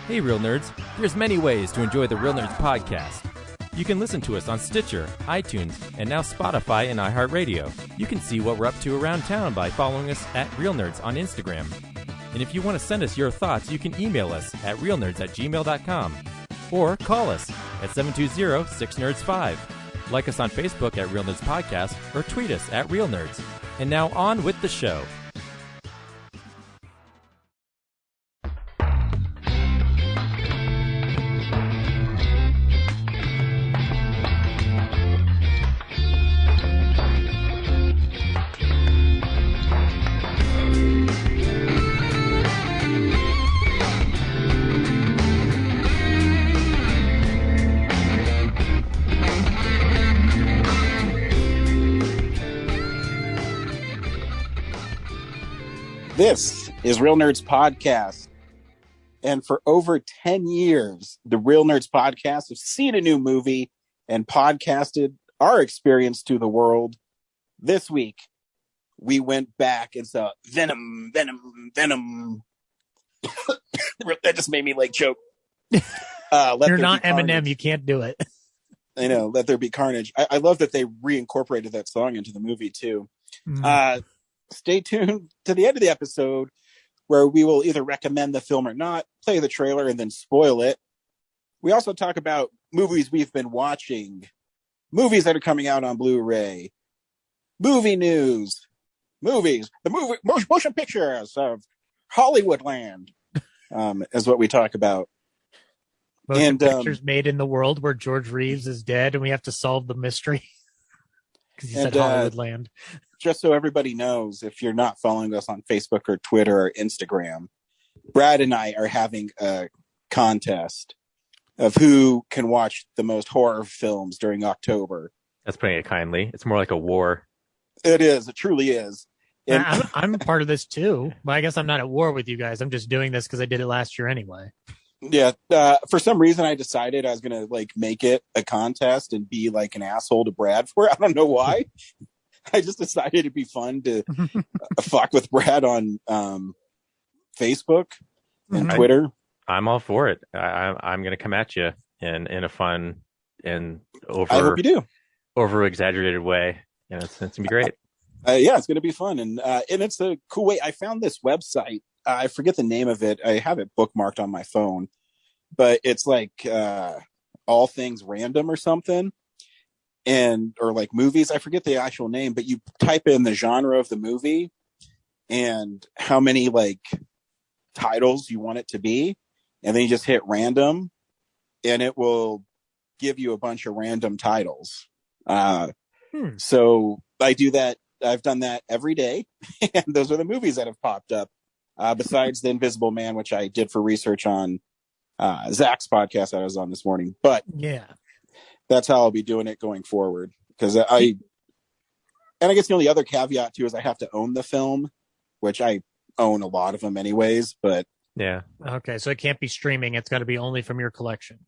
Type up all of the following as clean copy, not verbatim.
Hey, Real Nerds. There's many ways to enjoy the Real Nerds podcast. You can listen to us on Stitcher, iTunes, and now Spotify and iHeartRadio. You can see what we're up to around town by following us at Real Nerds on Instagram. And if you want to send us your thoughts, you can email us at realnerds@gmail.com or call us at 720-6nerds5. Like us on Facebook at Real Nerds Podcast or tweet us at Real Nerds. And now on with the show. This is Real Nerds Podcast, and for over 10 years, the Real Nerds Podcast have seen a new movie and podcasted our experience to the world. This week, we went back and saw Venom. That just made me like choke. You're not Eminem, you can't do it. I know, Let There Be Carnage. I love that they reincorporated that song into the movie too. Stay tuned to the end of the episode where we will either recommend the film or not, play the trailer, and then spoil it. We also talk about movies we've been watching, movies that are coming out on Blu-ray, movie news, movies, the motion pictures of Hollywoodland is what we talk about. Motion pictures made in the world where George Reeves is dead and we have to solve the mystery. Because he said Hollywoodland. Just so everybody knows, if you're not following us on Facebook or Twitter or Instagram, Brad and I are having a contest of who can watch the most horror films during October. That's putting it kindly. It's more like a war. It is. It truly is. And I'm part of this too, but I guess I'm not at war with you guys. I'm just doing this because I did it last year anyway. Yeah. For some reason, I decided I was going to like make it a contest and be like an asshole to Brad for it. I don't know why. I just decided it'd be fun to fuck with Brad on Facebook and Twitter. I'm all for it. I'm going to come at you in a fun and I hope you do. over exaggerated way. It's going to be great. Yeah, it's going to be fun. And it's a cool way. I found this website. I forget the name of it. I have it bookmarked on my phone, but it's like All Things Random or something. Or like movies, I forget the actual name, but you type in the genre of the movie and how many like titles you want it to be, and then you just hit random and it will give you a bunch of random titles. So I do that. I've done that every day, and those are the movies that have popped up, besides The Invisible Man, which I did for research on Zach's podcast that I was on this morning. But yeah, that's how I'll be doing it going forward. Because I guess the only other caveat too is I have to own the film, which I own a lot of them anyways. But yeah, okay, so it can't be streaming; it's got to be only from your collection.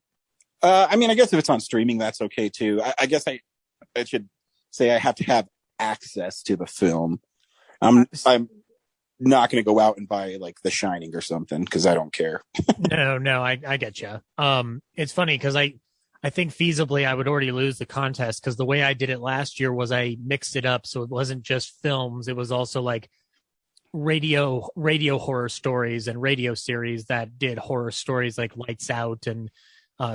I mean, I guess if it's on streaming, that's okay too. I guess I should say I have to have access to the film. I'm not going to go out and buy like The Shining or something because I don't care. No, I get you. It's funny because I think feasibly I would already lose the contest because the way I did it last year was I mixed it up. So it wasn't just films. It was also like radio horror stories and radio series that did horror stories like Lights Out and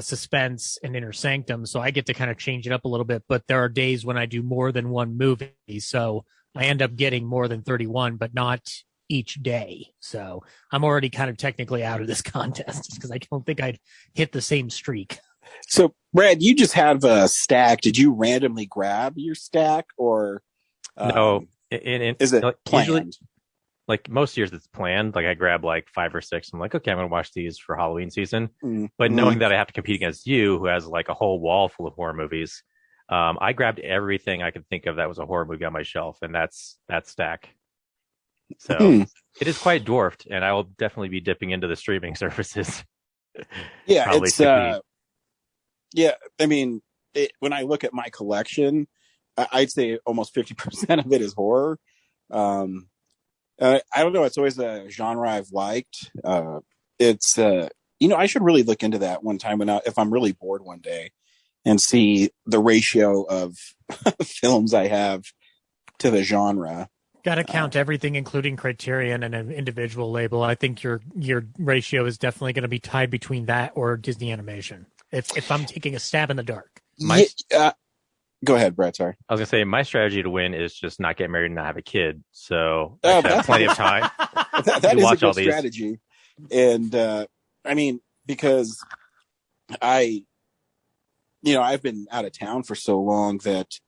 Suspense and Inner Sanctum. So I get to kind of change it up a little bit, but there are days when I do more than one movie. So I end up getting more than 31, but not each day. So I'm already kind of technically out of this contest because I don't think I'd hit the same streak. So, Brad, you just have a stack. Did you randomly grab your stack, or no? Is it planned? Usually, like most years, it's planned. Like I grab like 5 or 6. I'm like, okay, I'm gonna watch these for Halloween season. But knowing that I have to compete against you, who has like a whole wall full of horror movies, I grabbed everything I could think of that was a horror movie on my shelf, and that's that stack. So it is quite dwarfed, and I will definitely be dipping into the streaming services. Yeah, it's yeah. I mean, when I look at my collection, I'd say almost 50% of it is horror. I don't know. It's always a genre I've liked. It's I should really look into that one time if I'm really bored one day and see the ratio of films I have to the genre. Got to count everything, including Criterion and an individual label. I think your ratio is definitely going to be tied between that or Disney Animation. If I'm taking a stab in the dark. Go ahead, Brett. Sorry. I was going to say my strategy to win is just not get married and not have a kid. So I have plenty of time that is watch a good strategy. And I mean, because I've been out of town for so long that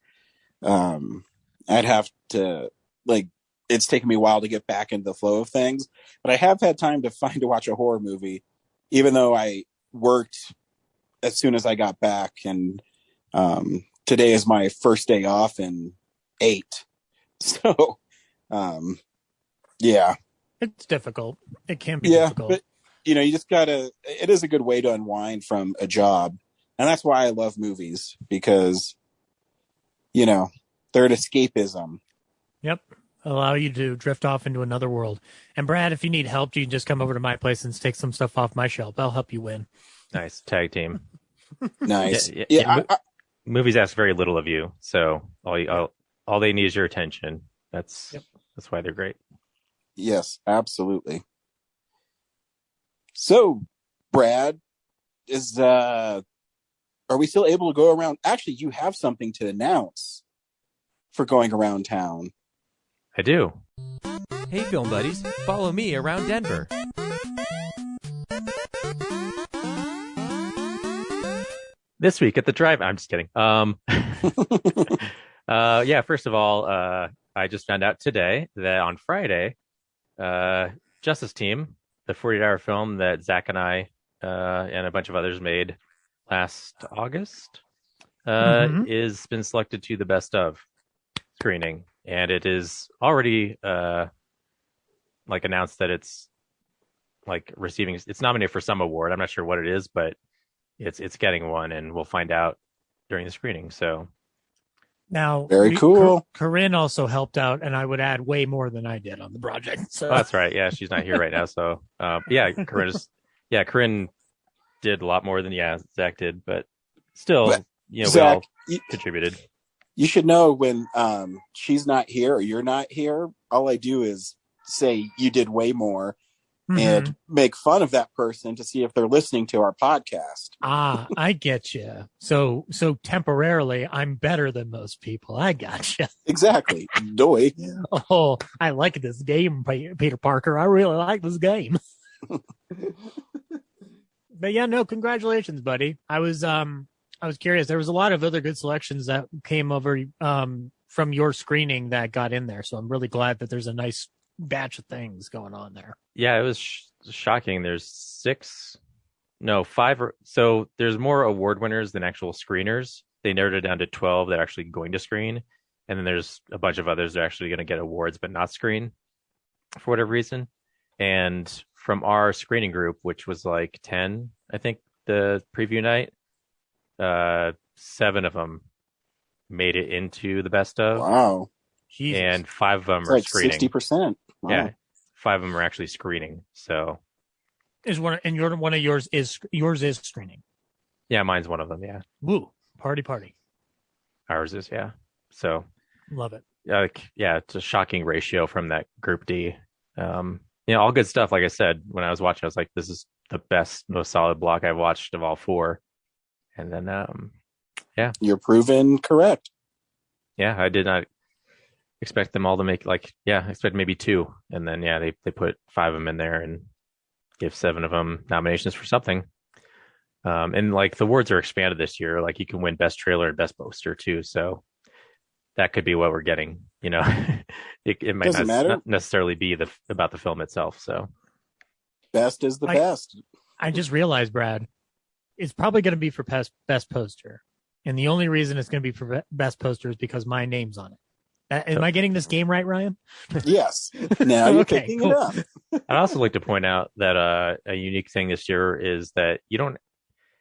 I'd have to, like, it's taken me a while to get back into the flow of things. But I have had time to watch a horror movie, even though I worked as soon as I got back. And today is my first day off in 8. So, yeah. It's difficult. It can be difficult. But, you just it is a good way to unwind from a job. And that's why I love movies, because, they're an escapism. Yep. Allow you to drift off into another world. And Brad, if you need help, you can just come over to my place and take some stuff off my shelf. I'll help you win. Nice. Tag team. Nice. Movies ask very little of you. So all they need is your attention. That's why they're great. Yes, absolutely. So, Brad, are we still able to go around? Actually, you have something to announce for going around town. I do. Hey, film buddies, follow me around Denver. This week at the drive, I'm just kidding. First of all, I just found out today that on Friday, Justice Team, the 48-hour film that Zach and I and a bunch of others made last August, is been selected to the best of screening, and it is already announced that it's it's nominated for some award. I'm not sure what it is, but it's getting one, and we'll find out during the screening. So now, very cool. Corinne also helped out, and I would add way more than I did on the project. So that's right. Yeah, she's not here right now. So Corinne did a lot more than Zach did, but still, Zach, we all contributed. You should know when she's not here or you're not here, all I do is say you did way more and make fun of that person to see if they're listening to our podcast. I get you. So temporarily, I'm better than most people. I got you. Exactly. Doy. Oh, I like this game, Peter Parker. I really like this game. But yeah, no, congratulations, buddy. I was curious. There was a lot of other good selections that came over from your screening that got in there. So I'm really glad that there's a nice batch of things going on there. Yeah, it was shocking. There's 5. So there's more award winners than actual screeners. They narrowed it down to 12 that are actually going to screen. And then there's a bunch of others that are actually going to get awards but not screen for whatever reason. And from our screening group, which was like 10, I think, the preview night, 7 of them made it into the best of. Wow. Jesus. And 5 of them are like screening. 60%. Wow. Yeah. 5 of them are actually screening. So yours is screening. Yeah, mine's one of them. Yeah. Woo. Party. Ours is, yeah. So love it. It's a shocking ratio from that group D. All good stuff. Like I said, when I was watching, I was like, this is the best, most solid block I've watched of all 4. And then, you're proven correct. Yeah, I did not expect them all to make I expect maybe 2. And then, they put 5 of them in there and give 7 of them nominations for something. And the awards are expanded this year. Like, you can win best trailer and best poster too. So that could be what we're getting. It might not necessarily be about the film itself. So best is the best. I just realized, Brad, it's probably going to be for best poster. And the only reason it's going to be for best poster is because my name's on it. Am I getting this game right, Ryan? Yes. Now you're picking it up. I'd also like to point out that a unique thing this year is that you don't,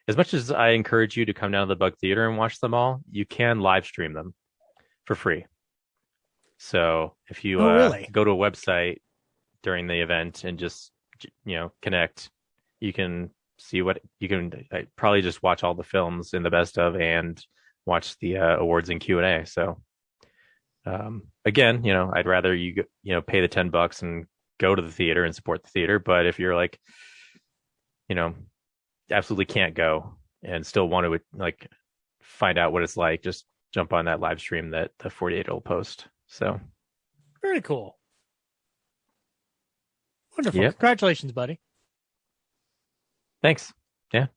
as much as I encourage you to come down to the Bug Theater and watch them all, you can live stream them for free. So if you go to a website during the event and just connect, you can see what you can. Probably just watch all the films in the best of and watch the awards and Q&A. So again, I'd rather you pay the $10 and go to the theater and support the theater. But if you're like, absolutely can't go and still want to like find out what it's like, just jump on that live stream that the 48 will post. So very cool. Wonderful. Yep. Congratulations, buddy. Thanks. Yeah.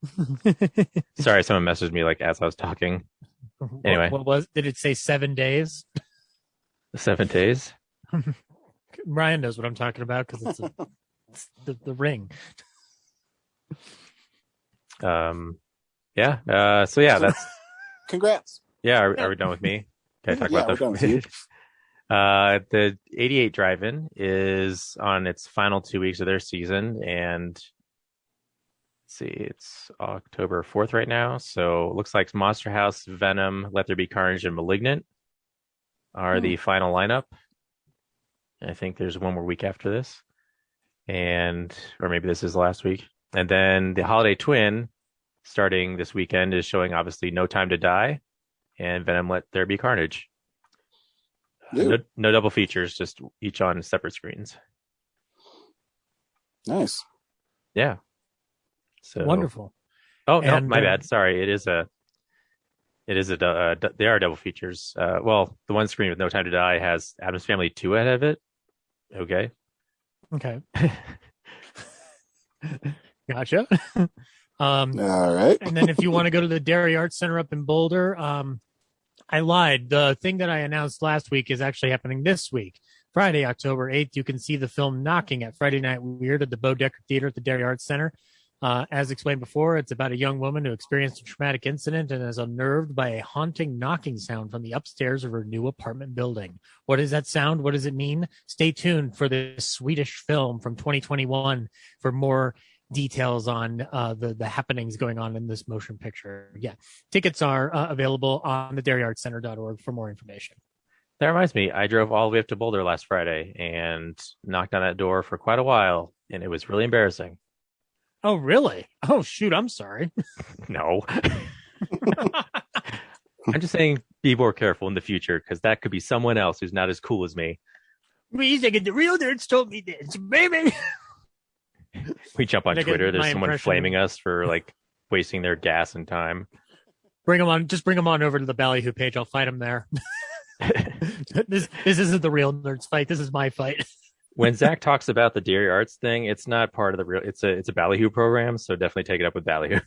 Sorry, someone messaged me like as I was talking. Anyway, did it say 7 days? 7 days. Ryan knows what I'm talking about because it's the ring. Yeah. So yeah, that's. Congrats. Yeah. Are we done with me? Can I talk about the? The 88 Drive-In is on its final 2 weeks of their season, and let's see, it's October 4th right now. So it looks like Monster House, Venom, Let There Be Carnage, and Malignant are the final lineup. I think there's one more week after this, or maybe this is the last week. And then the Holiday Twin, starting this weekend, is showing obviously No Time to Die and Venom Let There Be Carnage. No double features, just each on separate screens. Nice. Yeah. So wonderful. Oh, no, my bad. Sorry. They are double features. Well, the one screen with No Time to Die has Addams Family 2 ahead of it. Okay. Gotcha. All right. And then if you want to go to the Dairy Arts Center up in Boulder, I lied. The thing that I announced last week is actually happening this week. Friday, October 8th, you can see the film Knocking at Friday Night Weird at the Bodecker Theater at the Dairy Arts Center. As explained before, it's about a young woman who experienced a traumatic incident and is unnerved by a haunting knocking sound from the upstairs of her new apartment building. What is that sound? What does it mean? Stay tuned for this Swedish film from 2021 for more details on the happenings going on in this motion picture. Yeah, tickets are available on the dairyartscenter.org for more information. That reminds me, I drove all the way up to Boulder last Friday and knocked on that door for quite a while, and it was really embarrassing. Oh, really? Oh, shoot, I'm sorry. No. I'm just saying be more careful in the future, because that could be someone else who's not as cool as me. Wait a second, the real nerds told me this, baby. We jump on Twitter, there's someone flaming us for like wasting their gas and time. Bring them on over to the Ballyhoo page. I'll fight them there. This isn't the real nerds fight. This is my fight. When Zach talks about the Dairy Arts thing, it's not part of the real. It's a Ballyhoo program, so definitely take it up with Ballyhoo.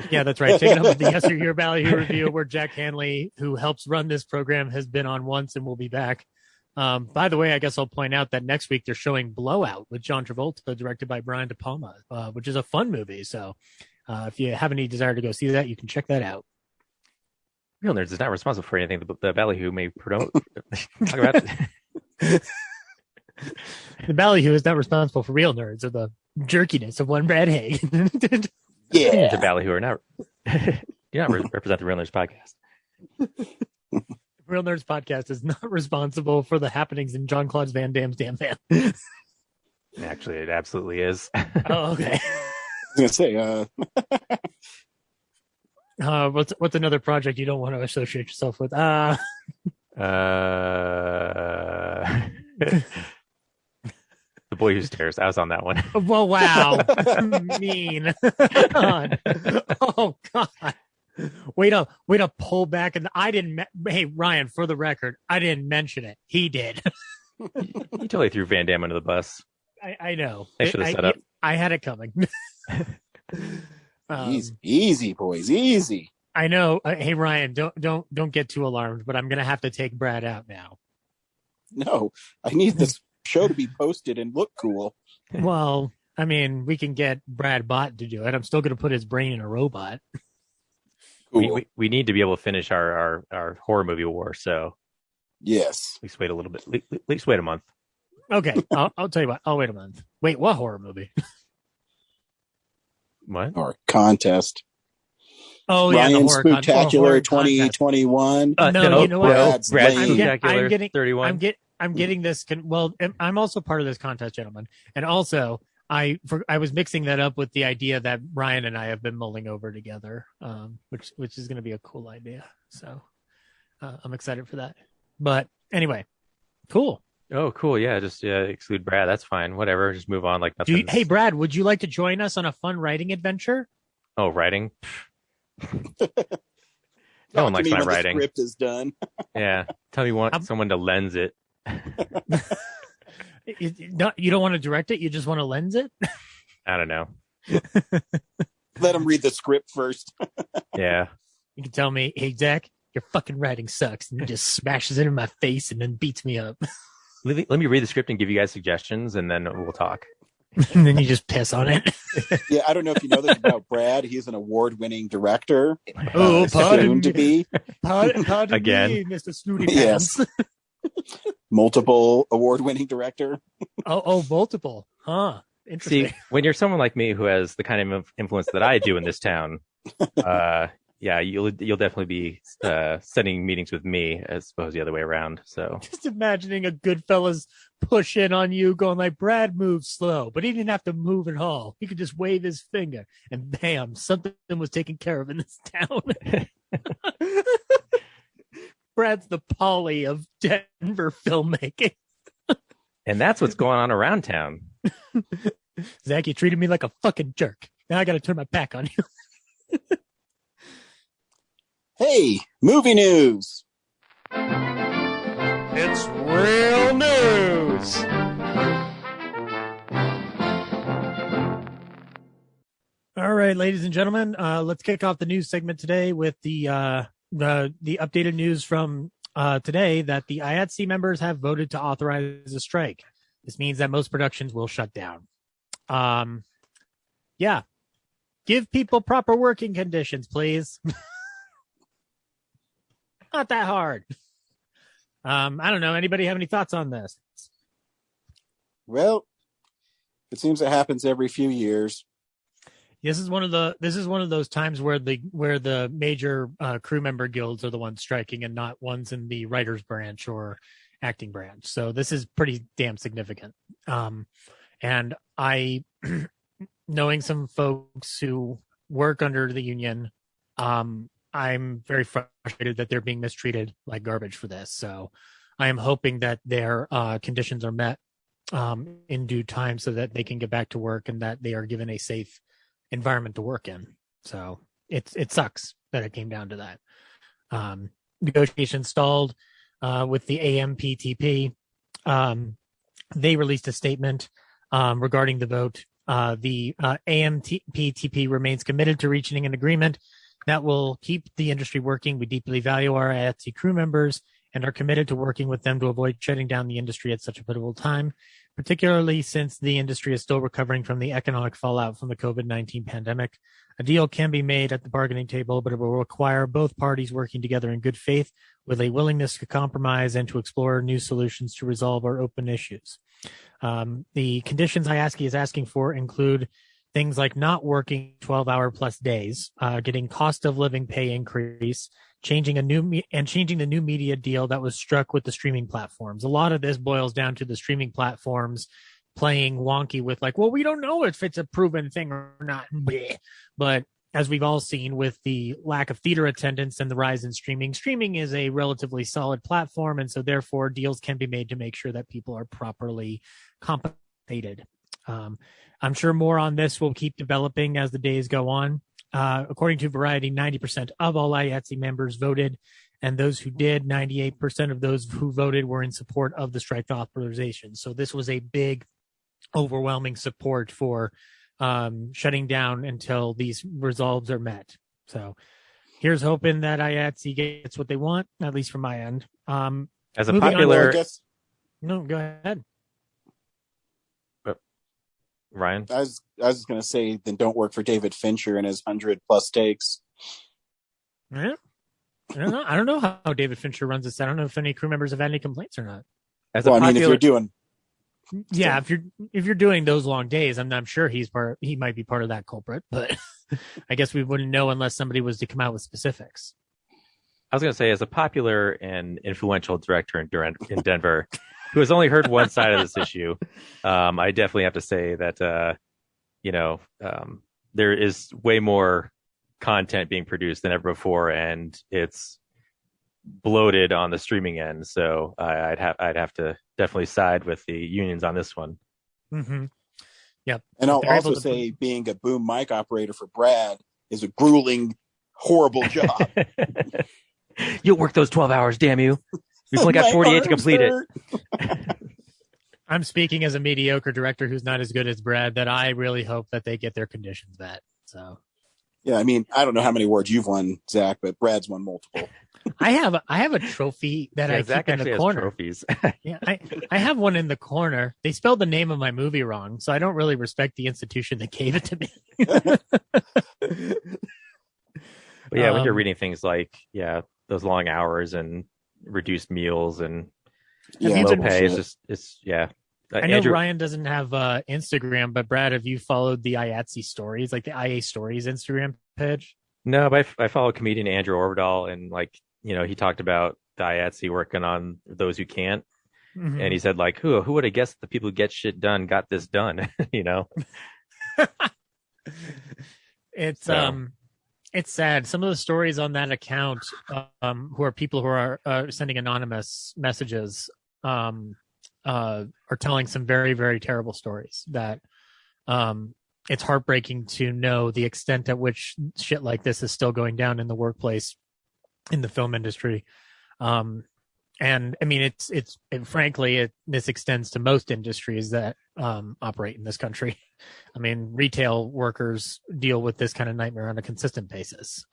Yeah, that's right. Take it up with the Yes or Your Ballyhoo review, where Jack Hanley, who helps run this program, has been on once and will be back. By the way, I guess I'll point out that next week they're showing Blowout with John Travolta, directed by Brian De Palma, which is a fun movie. So if you have any desire to go see that, you can check that out. Real Nerds is not responsible for anything the Ballyhoo may promote. Talk about The Ballyhoo is not responsible for Real Nerds or the jerkiness of one Brad Haig. Yeah. The Ballyhoo are not. You're not represent the Real Nerds podcast. Real Nerds podcast is not responsible for the happenings in John Claude Van Damme's Damn Van. Actually, it absolutely is. Oh, okay. I was gonna say, what's another project you don't want to associate yourself with? The Boy Who Stares. I was on that one. Well, wow. Mean. God. Oh, God. Way to pull back. And I didn't. Hey, Ryan, for the record, I didn't mention it. He did. You totally threw Van Damme under the bus. I know. They should have set up. I had it coming. Easy, boys, easy. I know. Hey, Ryan, don't get too alarmed, but I'm gonna have to take Brad out now. No, I need this show to be posted and look cool. Well, I mean, we can get Brad Bott to do it. I'm still gonna put his brain in a robot. Cool. We need to be able to finish our horror movie war. So yes, at least wait a little bit. At least wait a month. Okay, I'll tell you what. I'll wait a month. Wait, what horror movie? What? Or contest. Oh, yeah, Ryan the horror Spooktacular 2021. No, you know what? Brad lame. Spooktacular 31. I'm getting this. I'm also part of this contest, gentlemen. And also, I was mixing that up with the idea that Ryan and I have been mulling over together, which is going to be a cool idea. So I'm excited for that. But anyway, cool. Oh, cool. Yeah, just exclude Brad. That's fine. Whatever. Just move on like nothing. Hey, Brad, would you like to join us on a fun writing adventure? Oh, writing? No one likes my writing. The script is done. Yeah. Tell me someone to lens it. You don't want to direct it? You just want to lens it? I don't know. Let him read the script first. Yeah. You can tell me, hey, Zach, your fucking writing sucks. And he just smashes it in my face and then beats me up. Let me read the script and give you guys suggestions, and then we'll talk. And then you just piss on it. Yeah, I don't know if you know this about Brad. He's an award-winning director. Oh, soon to be. Pardon Again. me, Mr. Snooty Pants. Yes. Multiple award-winning director. Oh, multiple. Huh. Interesting. See, when you're someone like me who has the kind of influence that I do in this town, yeah, you'll definitely be setting meetings with me as opposed to the other way around. So Just imagining a Goodfellas push in on you, going like, Brad moves slow, but he didn't have to move at all. He could just wave his finger, and bam, something was taken care of in this town. Brad's the Polly of Denver filmmaking. and that's what's going on around town. Zach, you treated me like a fucking jerk. Now I got to turn my back on you. Hey, movie news. It's real news. All right, ladies and gentlemen, let's kick off the news segment today with the updated news from today that the IATSE members have voted to authorize a strike. This means that most productions will shut down. Yeah. Give people proper working conditions, please. Not that hard. I don't know. Anybody have any thoughts on this? Well, it seems it happens every few years. This is one of those times where the major crew member guilds are the ones striking and not ones in the writers branch or acting branch. So this is pretty damn significant. And I, knowing some folks who work under the union, I'm very frustrated that they're being mistreated like garbage for this. So I am hoping that their conditions are met in due time so that they can get back to work and that they are given a safe environment to work in. So it sucks that it came down to that. Negotiations stalled with the AMPTP. They released a statement regarding the vote. The AMPTP remains committed to reaching an agreement that will keep the industry working. We deeply value our IATSE crew members and are committed to working with them to avoid shutting down the industry at such a pivotal time, particularly since the industry is still recovering from the economic fallout from the COVID-19 pandemic. A deal can be made at the bargaining table, but it will require both parties working together in good faith with a willingness to compromise and to explore new solutions to resolve our open issues. The conditions IATSE is asking for include things like not working 12-hour plus days, getting cost of living pay increase, changing the new media deal that was struck with the streaming platforms. A lot of this boils down to the streaming platforms playing wonky with like, well, we don't know if it's a proven thing or not. But as we've all seen with the lack of theater attendance and the rise in streaming is a relatively solid platform. And so therefore deals can be made to make sure that people are properly compensated. I'm sure more on this will keep developing as the days go on. According to Variety, 90% of all IATSE members voted, and those who did, 98% of those who voted were in support of the strike authorization. So this was a big, overwhelming support for shutting down until these resolves are met. So here's hoping that IATSE gets what they want, at least from my end. As a popular... No, go ahead. Ryan? I was just going to say, then don't work for David Fincher and his 100+ takes. Yeah. I don't know how David Fincher runs this. I don't know if any crew members have had any complaints or not. As well, if you're doing... Yeah, if you're doing those long days, I'm sure he might be part of that culprit, but I guess we wouldn't know unless somebody was to come out with specifics. I was going to say, as a popular and influential director in Denver, who has only heard one side of this issue, I definitely have to say that there is way more content being produced than ever before, and it's bloated on the streaming end. So I'd have to definitely side with the unions on this one. Mm-hmm. Yep. And I'll also say being a boom mic operator for Brad is a grueling, horrible job. You'll work those 12 hours, damn you. We've only got 48 to complete it. I'm speaking as a mediocre director who's not as good as Brad, that I really hope that they get their conditions met. So, yeah, I mean, I don't know how many awards you've won, Zach, but Brad's won multiple. I have a trophy that I Zach keep in the corner. Trophies. Yeah, I have one in the corner. They spelled the name of my movie wrong, so I don't really respect the institution that gave it to me. But yeah, when you're reading things like those long hours and reduced meals and low pay, I know Ryan doesn't have Instagram, but Brad, have you followed the IATSE stories, like the IA Stories Instagram page? No, but I follow comedian Andrew Orvedal, and he talked about the IATSE working on Those Who Can't. Mm-hmm. And he said, who would have guessed the people who get shit done got this done? It's sad. Some of the stories on that account, who are people who are sending anonymous messages, are telling some very, very terrible stories that it's heartbreaking to know the extent at which shit like this is still going down in the workplace, in the film industry. And I mean, this extends to most industries that operate in this country. I mean, retail workers deal with this kind of nightmare on a consistent basis,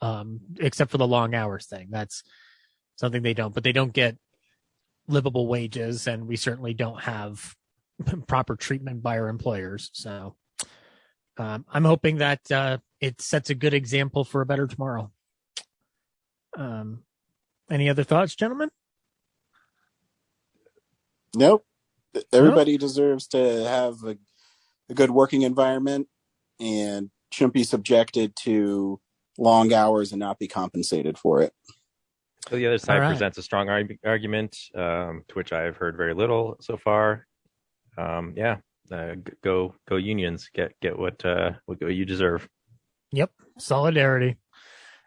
except for the long hours thing. That's something they don't, but they don't get livable wages, and we certainly don't have proper treatment by our employers. So I'm hoping that it sets a good example for a better tomorrow. Any other thoughts, gentlemen? Nope. Everybody deserves to have a good working environment and shouldn't be subjected to long hours and not be compensated for it. So the other side presents a strong argument, to which I've heard very little so far. Go unions, get what you deserve. Yep, solidarity.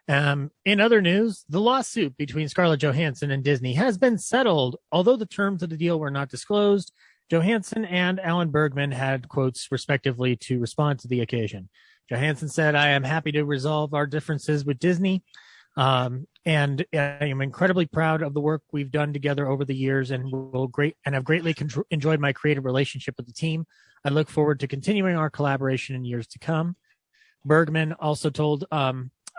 In other news, the lawsuit between Scarlett Johansson and Disney has been settled. Although the terms of the deal were not disclosed, Johansson and Alan Bergman had quotes respectively to respond to the occasion. Johansson said, "I am happy to resolve our differences with Disney. And I am incredibly proud of the work we've done together over the years, and have greatly enjoyed my creative relationship with the team. I look forward to continuing our collaboration in years to come." Bergman also told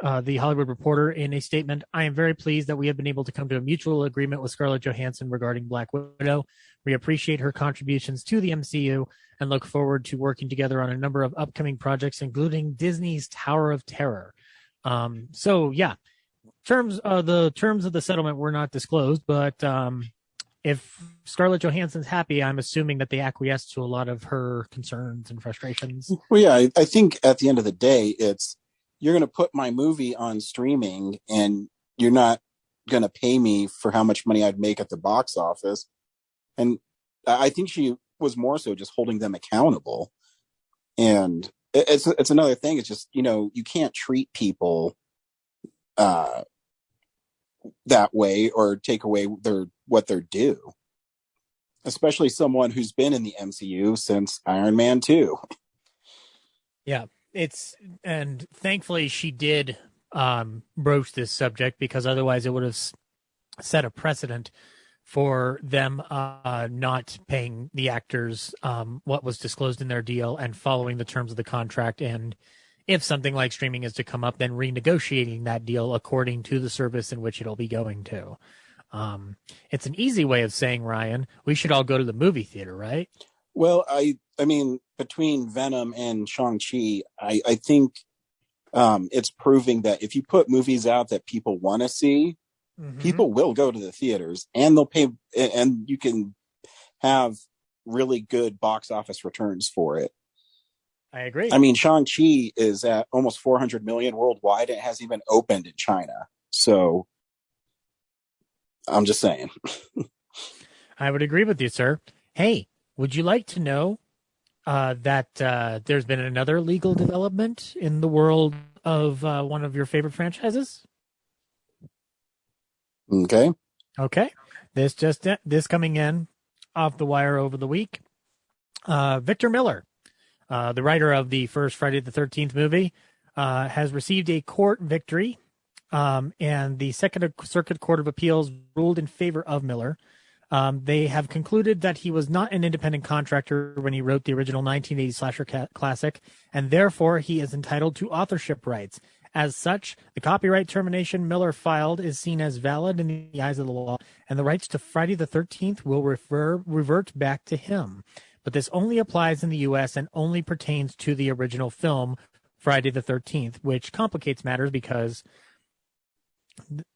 The Hollywood Reporter in a statement, "I am very pleased that we have been able to come to a mutual agreement with Scarlett Johansson regarding Black Widow. We appreciate her contributions to the MCU and look forward to working together on a number of upcoming projects, including Disney's Tower of Terror." The terms of the settlement were not disclosed, but if Scarlett Johansson's happy, I'm assuming that they acquiesced to a lot of her concerns and frustrations. Well, yeah, I think at the end of the day, you're going to put my movie on streaming and you're not going to pay me for how much money I'd make at the box office. And I think she was more so just holding them accountable. And it's another thing. It's just, you can't treat people that way or take away what they're due, especially someone who's been in the MCU since Iron Man 2. Yeah. And thankfully she did broach this subject, because otherwise it would have set a precedent for them not paying the actors what was disclosed in their deal and following the terms of the contract. And if something like streaming is to come up, then renegotiating that deal according to the service in which it'll be going to. It's an easy way of saying, Ryan, we should all go to the movie theater, right? Well, I mean, between Venom and Shang-Chi, I think it's proving that if you put movies out that people want to see, people will go to the theaters, and they'll pay, and you can have really good box office returns for it. I agree. I mean, Shang-Chi is at almost 400 million worldwide. And it hasn't even opened in China. So I'm just saying. I would agree with you, sir. Hey, would you like to know that there's been another legal development in the world of one of your favorite franchises. Okay. Okay. This coming in off the wire over the week. Victor Miller, the writer of the first Friday the 13th movie, has received a court victory, and the Second Circuit Court of Appeals ruled in favor of Miller. They have concluded that he was not an independent contractor when he wrote the original 1980 slasher classic, and therefore he is entitled to authorship rights. As such, the copyright termination Miller filed is seen as valid in the eyes of the law, and the rights to Friday the 13th will revert back to him. But this only applies in the U.S. and only pertains to the original film, Friday the 13th, which complicates matters because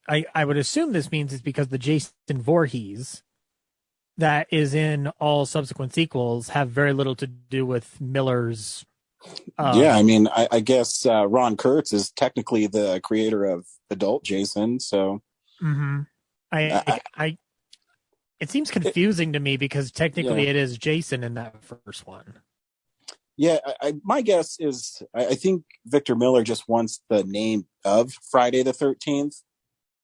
I would assume this means it's because the Jason Voorhees that is in all subsequent sequels have very little to do with Miller's. Yeah, I mean, I guess Ron Kurtz is technically the creator of Adult Jason, so. Mm-hmm. It seems confusing to me because technically it is Jason in that first one. Yeah, my guess is I think Victor Miller just wants the name of Friday the 13th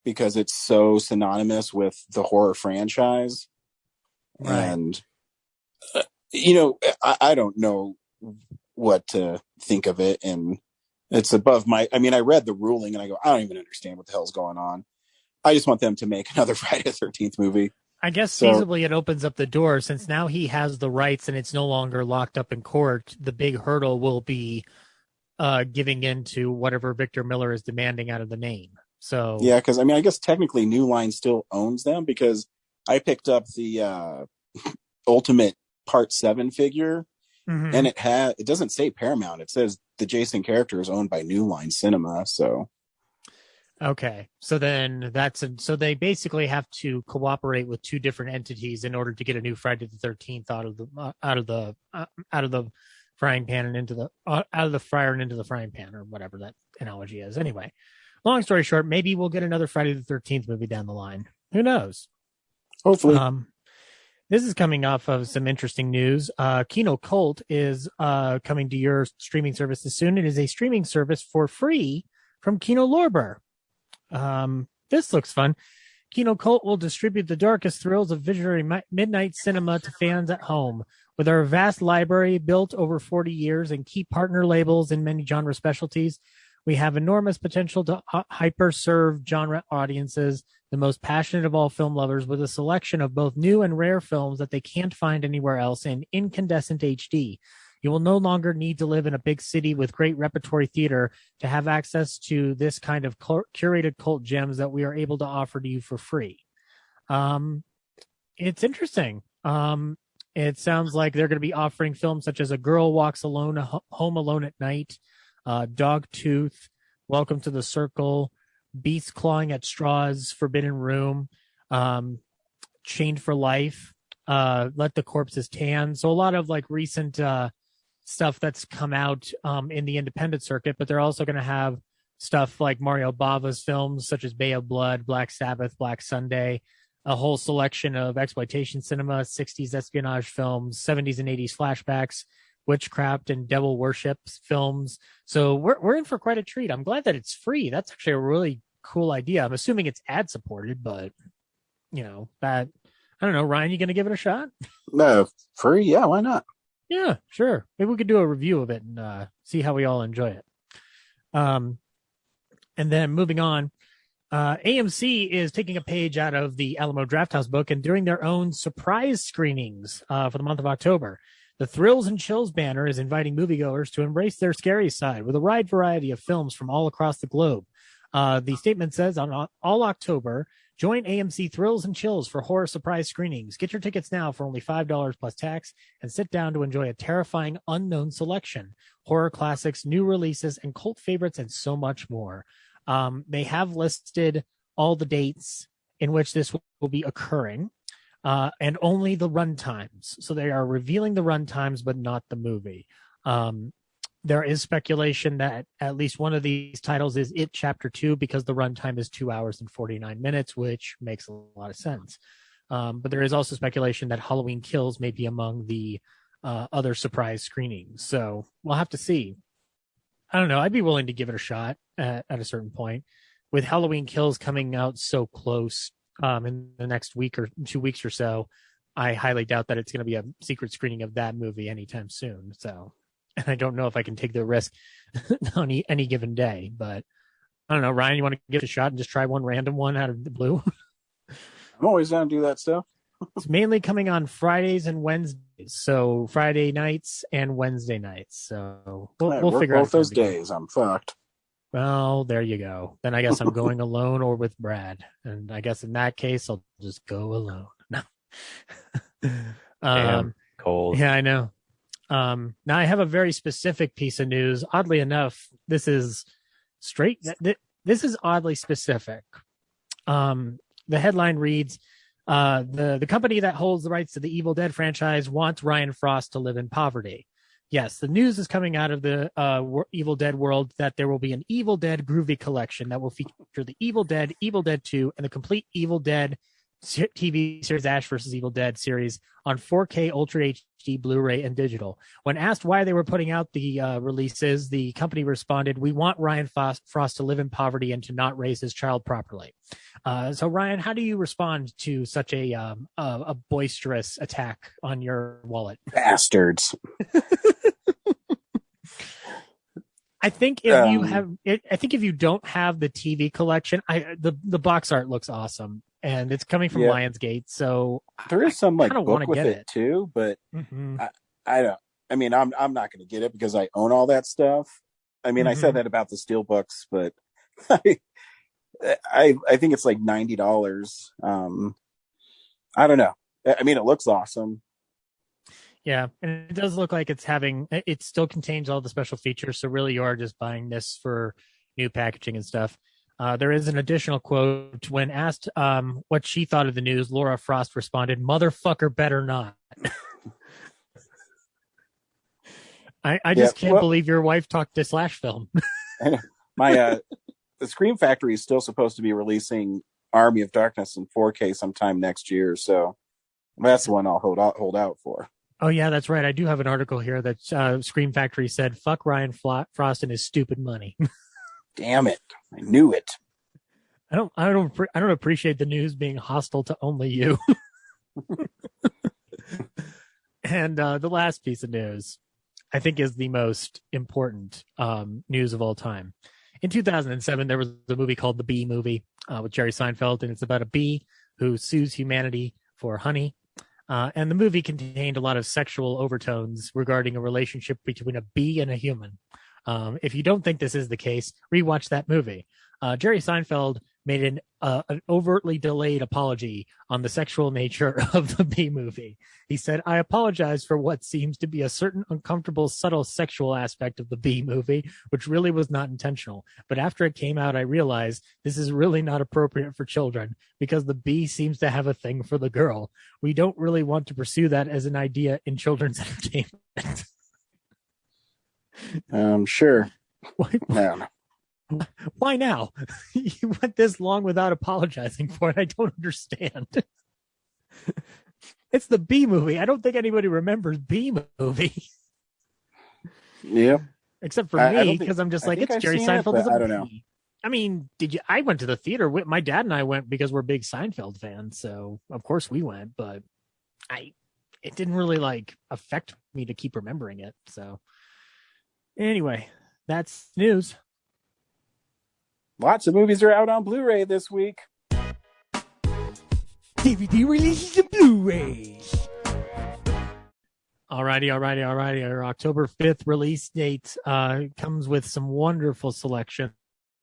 because it's so synonymous with the horror franchise. Right. And, I don't know what to think of it. And it's above I read the ruling and I go, I don't even understand what the hell's going on. I just want them to make another Friday the 13th movie. I guess feasibly it opens up the door since now he has the rights and it's no longer locked up in court. The big hurdle will be giving in to whatever Victor Miller is demanding out of the name. So yeah, because I guess technically New Line still owns them because I picked up the Ultimate Part 7 figure, and it doesn't say Paramount. It says the Jason character is owned by New Line Cinema. So okay, so then so they basically have to cooperate with two different entities in order to get a new Friday the 13th out of the frying pan and into the out of the fryer and into the frying pan, or whatever that analogy is. Anyway, long story short, maybe we'll get another Friday the 13th movie down the line. Who knows? Hopefully. This is coming off of some interesting news. Kino Cult is coming to your streaming services soon. It is a streaming service for free from Kino Lorber. This looks fun. Kino Cult will distribute the darkest thrills of visionary midnight cinema to fans at home. With our vast library built over 40 years and key partner labels in many genre specialties, we have enormous potential to hyper-serve genre audiences, the most passionate of all film lovers, with a selection of both new and rare films that they can't find anywhere else in incandescent HD. You will no longer need to live in a big city with great repertory theater to have access to this kind of curated cult gems that we are able to offer to you for free. It's interesting. It sounds like they're going to be offering films such as A Girl Walks Alone, Home Alone at Night, Dogtooth, Welcome to the Circle, Beasts Clawing at Straws, Forbidden Room, Chained for Life, Let the Corpses Tan. So a lot of like recent stuff that's come out in the independent circuit, but they're also going to have stuff like Mario Bava's films such as Bay of Blood, Black Sabbath, Black Sunday, a whole selection of exploitation cinema, 60s espionage films, 70s and 80s flashbacks, witchcraft and devil worship films. So we're in for quite a treat. I'm glad that it's free. That's actually a really cool idea. I'm assuming it's ad supported, but that I don't know. Ryan, you going to give it a shot? No, free? Yeah, why not? Yeah, sure. Maybe we could do a review of it and see how we all enjoy it. And then moving on, AMC is taking a page out of the Alamo Drafthouse book and doing their own surprise screenings for the month of October. The Thrills and Chills banner is inviting moviegoers to embrace their scary side with a wide variety of films from all across the globe. The statement says, on all October, join AMC Thrills and Chills for horror surprise screenings. Get your tickets now for only $5 plus tax and sit down to enjoy a terrifying unknown selection, horror classics, new releases, and cult favorites, and so much more. They have listed all the dates in which this will be occurring. And only the runtimes. So they are revealing the runtimes, but not the movie. There is speculation that at least one of these titles is It Chapter 2 because the runtime is 2 hours and 49 minutes, which makes a lot of sense. But there is also speculation that Halloween Kills may be among the other surprise screenings. So we'll have to see. I don't know. I'd be willing to give it a shot at a certain point. With Halloween Kills coming out so close in the next week or 2 weeks or so, I highly doubt that it's going to be a secret screening of that movie anytime soon. So, and I don't know if I can take the risk on any given day. But I don't know, Ryan, you want to give it a shot and just try one random one out of the blue? I'm always down to do that stuff. It's mainly coming on Fridays and Wednesdays. So Friday nights and Wednesday nights. So we'll figure out both those days. I'm fucked. Well, there you go. Then I guess I'm going alone or with Brad. And I guess in that case, I'll just go alone. No. Damn, cold. Yeah, I know. Now I have a very specific piece of news. Oddly enough, this is this is oddly specific. The headline reads, the company that holds the rights to the Evil Dead franchise wants Ryan Frost to live in poverty. Yes, the news is coming out of the Evil Dead world that there will be an Evil Dead Groovy collection that will feature the Evil Dead 2, and the complete Evil Dead TV series Ash vs. Evil Dead series on 4K Ultra HD Blu-ray and digital. When asked why they were putting out the releases, the company responded, "We want Ryan Frost to live in poverty and to not raise his child properly." So Ryan, how do you respond to such a boisterous attack on your wallet? Bastards. I think if you don't have the TV collection, the box art looks awesome. And it's coming from Lionsgate, so there is some like book with get it too, but mm-hmm. I don't. I mean, I'm not going to get it because I own all that stuff. I mean, I said that about the steel books, but I think it's like $90. I don't know. I mean, it looks awesome. Yeah, and it does look like it still contains all the special features. So really, you are just buying this for new packaging and stuff. There is an additional quote. When asked what she thought of the news, Laura Frost responded, "Motherfucker better not." I just can't believe your wife talked to Slash Film. The Scream Factory is still supposed to be releasing Army of Darkness in 4K sometime next year, so that's the one I'll hold out for. Oh yeah, that's right. I do have an article here that Scream Factory said, "Fuck Ryan Frost and his stupid money." Damn it! I knew it. I don't appreciate the news being hostile to only you. And the last piece of news, I think, is the most important news of all time. In 2007, there was a movie called The Bee Movie with Jerry Seinfeld, and it's about a bee who sues humanity for honey. And the movie contained a lot of sexual overtones regarding a relationship between a bee and a human. If you don't think this is the case, rewatch that movie. Jerry Seinfeld made an overtly delayed apology on the sexual nature of the Bee Movie. He said, "I apologize for what seems to be a certain uncomfortable, subtle sexual aspect of the Bee Movie, which really was not intentional. But after it came out, I realized this is really not appropriate for children because the bee seems to have a thing for the girl. We don't really want to pursue that as an idea in children's entertainment." Sure. Why now? You went this long without apologizing for it. I don't understand. It's the Bee Movie. I don't think anybody remembers Bee Movie. Yeah. Except for me, because I'm just like, it's Jerry Seinfeld as a bee. I don't know. I mean, I went to the theater. My dad and I went because we're big Seinfeld fans. So of course we went, but it didn't really affect me to keep remembering it. So anyway, that's news. Lots of movies are out on Blu-ray this week. DVD releases and Blu-rays. Alrighty. Our October 5th release date comes with some wonderful selection.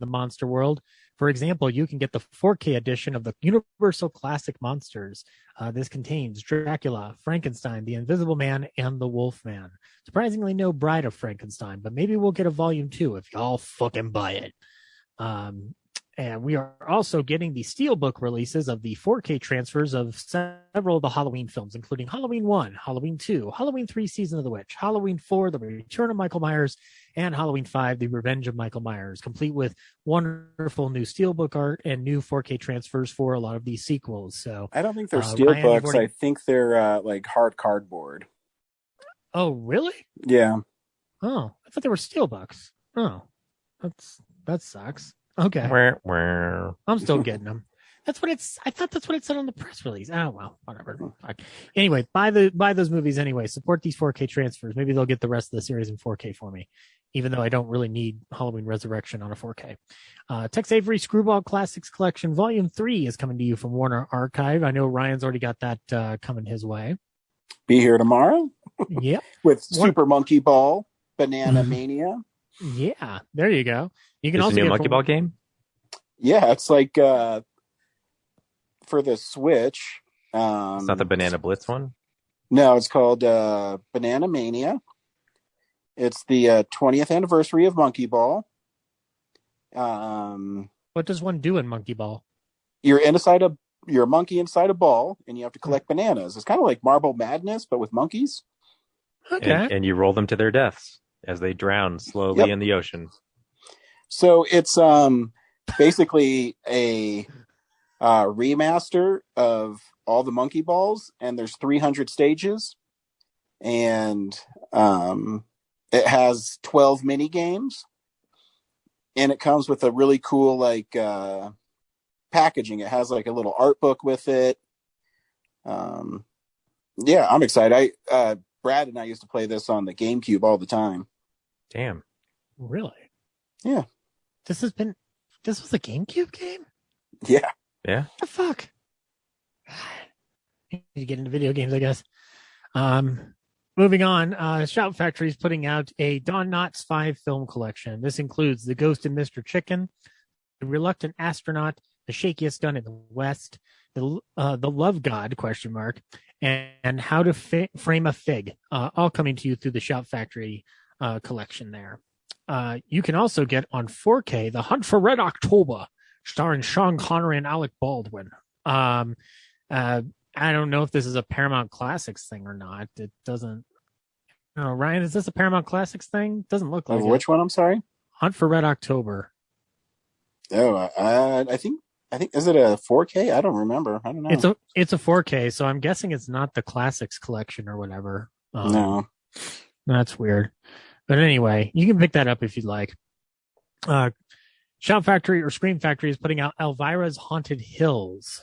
The Monster World. For example, you can get the 4K edition of the Universal Classic Monsters. This contains Dracula, Frankenstein, the Invisible Man, and the Wolfman. Surprisingly, no Bride of Frankenstein, but maybe we'll get a volume 2 if y'all fucking buy it. And we are also getting the Steelbook releases of the 4K transfers of several of the Halloween films, including Halloween 1, Halloween 2, Halloween 3, Season of the Witch, Halloween 4, The Return of Michael Myers, and Halloween 5, The Revenge of Michael Myers, complete with wonderful new Steelbook art and new 4K transfers for a lot of these sequels. So I don't think they're Steelbooks. I think they're hard cardboard. Oh, really? Yeah. Oh, I thought they were steelbooks. Oh, that sucks. Okay. I'm still getting them. I thought that's what it said on the press release. Oh well, whatever. Anyway, buy those movies anyway. Support these 4K transfers. Maybe they'll get the rest of the series in 4K for me, even though I don't really need Halloween Resurrection on a 4K. Tex Avery Screwball Classics Collection Volume 3 is coming to you from Warner Archive. I know Ryan's already got that coming his way. Be here tomorrow. Yep. With Super Monkey Ball, Banana Mania. Yeah, there you go. You can There's also a new get Monkey Ball game? Yeah, it's like for the Switch. It's not the Banana Blitz one? No, it's called Banana Mania. It's the 20th anniversary of Monkey Ball. What does one do in Monkey Ball? You're a monkey inside a ball, and you have to collect bananas. It's kind of like Marble Madness, but with monkeys. Okay. And you roll them to their deaths as they drown slowly in the ocean. So it's basically a remaster of all the Monkey Balls, and there's 300 stages, and it has 12 mini games, and it comes with a really cool packaging. It has like a little art book with it. Yeah, I'm excited. Brad and I used to play this on the GameCube all the time. Damn. Really? Yeah. This was a GameCube game? Yeah. Yeah. What the fuck? Need to get into video games, I guess. Moving on, Shout Factory is putting out a Don Knotts 5 film collection. This includes The Ghost and Mr. Chicken, The Reluctant Astronaut, The Shakiest Gun in the West, The Love God, ? And How to Frame a Fig, all coming to you through the Shout Factory collection there. You can also get on 4K The Hunt for Red October, starring Sean Connery and Alec Baldwin. I don't know if this is a Paramount Classics thing or not. It doesn't. No, Ryan, is this a Paramount Classics thing? Doesn't look like it. Which one? I'm sorry. Hunt for Red October. Oh, I think is it a 4K? I don't remember. I don't know. It's a 4K, so I'm guessing it's not the Classics collection or whatever. No, that's weird. But anyway, you can pick that up if you'd like. Shout Factory or Scream Factory is putting out Elvira's Haunted Hills,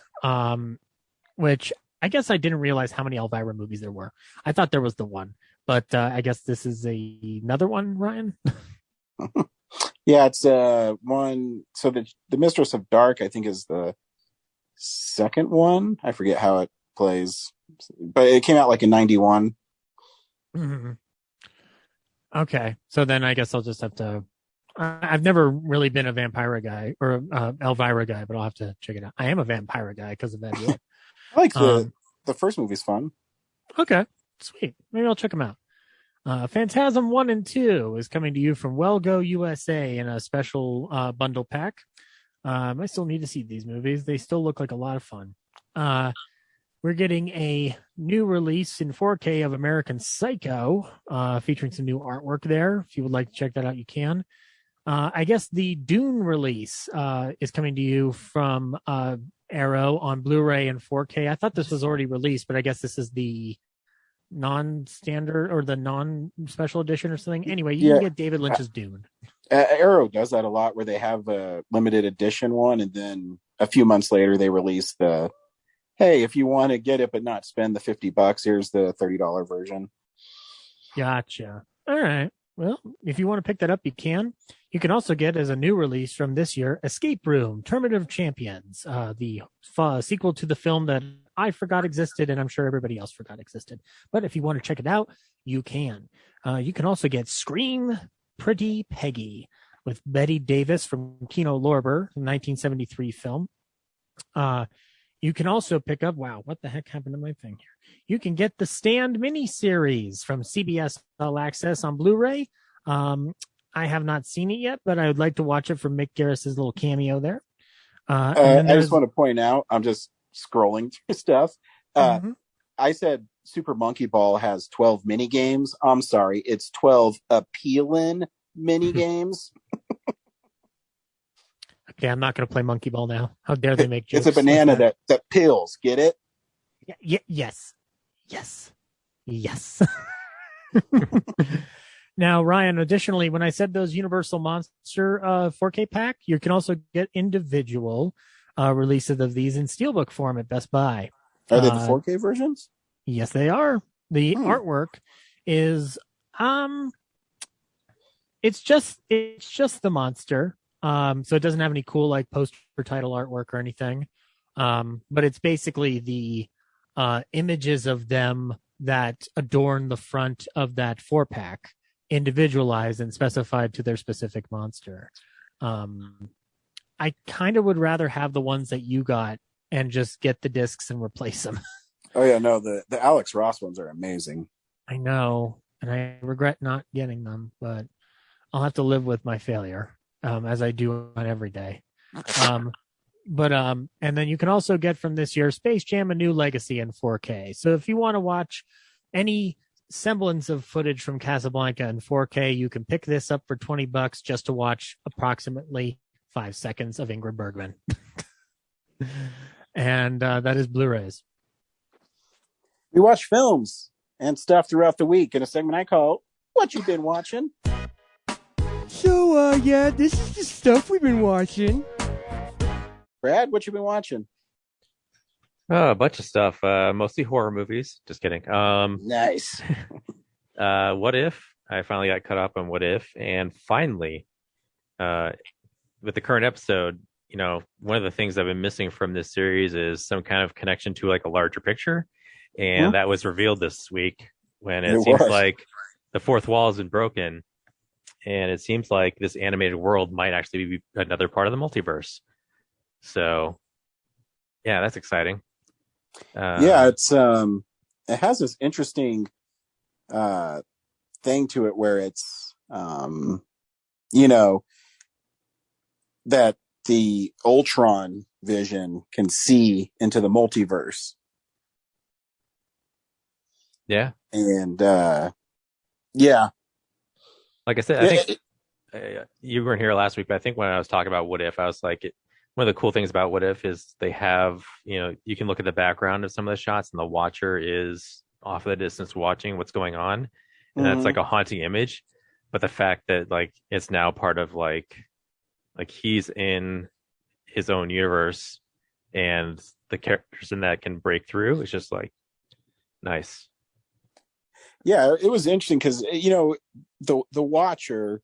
which I guess I didn't realize how many Elvira movies there were. I thought there was the one, but I guess this is another one, Ryan. Yeah, it's one. So the Mistress of Dark, I think, is the second one. I forget how it plays, but it came out like in 91. Mm-hmm. Okay, so then I guess I'll just have to. I've never really been a Vampira guy or Elvira guy, but I'll have to check it out. I am a Vampira guy because of that. I like the first movie's fun. Okay, sweet. Maybe I'll check them out. Phantasm 1 and 2 is coming to you from Wellgo USA in a special bundle pack. I still need to see these movies. They still look like a lot of fun. We're getting a new release in 4K of American Psycho, featuring some new artwork there. If you would like to check that out, you can. I guess the Dune release is coming to you from Arrow on Blu-ray and 4K. I thought this was already released, but I guess this is the non-standard or the non-special edition or something. Anyway, you can get David Lynch's Dune. Arrow does that a lot, where they have a limited edition one, and then a few months later they release the, hey, if you want to get it but not spend the $50, here's the $30 version. Gotcha. All right. Well, if you want to pick that up, you can. You can also get, as a new release from this year, Escape Room, Tournament of Champions, the sequel to the film that I forgot existed, and I'm sure everybody else forgot existed. But if you want to check it out, you can. You can also get Scream Pretty Peggy with Betty Davis from Kino Lorber, 1973 film. You can also pick up, wow, what the heck happened to my thing here? You can get the Stand miniseries from CBS All Access on Blu-ray. I have not seen it yet, but I would like to watch it for Mick Garris's little cameo there. I just want to point out, I'm just scrolling through stuff. I said Super Monkey Ball has 12 mini games. I'm sorry, it's 12 appealing mini games. Okay, I'm not going to play Monkey Ball now. How dare they make jokes? It's a banana like that pills. Get it? Yes. Now, Ryan, additionally, when I said those Universal Monster 4K pack, you can also get individual releases of these in steelbook form at Best Buy. Are they the 4K versions? Yes, they are. The artwork is it's just the monster. So it doesn't have any cool like poster title artwork or anything. But it's basically the images of them that adorn the front of that 4-pack, individualized and specified to their specific monster. I kind of would rather have the ones that you got and just get the discs and replace them. Oh yeah, no, the Alex Ross ones are amazing. I know, and I regret not getting them, but I'll have to live with my failure, as I do on every day. And then you can also get from this year Space Jam: A New Legacy in 4K. So if you want to watch any semblance of footage from Casablanca in 4K, you can pick this up for $20 just to watch approximately 5 seconds of Ingrid Bergman. And that is Blu-rays. We watch films and stuff throughout the week in a segment I call What You Been Watching. So, yeah, this is the stuff we've been watching. Brad, what you been watching? A bunch of stuff, mostly horror movies. Just kidding. Nice. What If? I finally got caught up on What If, and finally, with the current episode, you know, one of the things I've been missing from this series is some kind of connection to like a larger picture, and that was revealed this week when it seems like the fourth wall has been broken, and it seems like this animated world might actually be another part of the multiverse. So, yeah, that's exciting. Yeah, it's it has this interesting thing to it where it's you know, that the Ultron vision can see into the multiverse. Yeah. And yeah. Like I said, I think you weren't here last week, but I think when I was talking about What If, I was like, one of the cool things about What If is they have, you know, you can look at the background of some of the shots and the watcher is off in the distance watching what's going on. And that's like a haunting image. But the fact that like it's now part of like he's in his own universe and the characters in that can break through, it's just like nice. Yeah, it was interesting because, you know, the watcher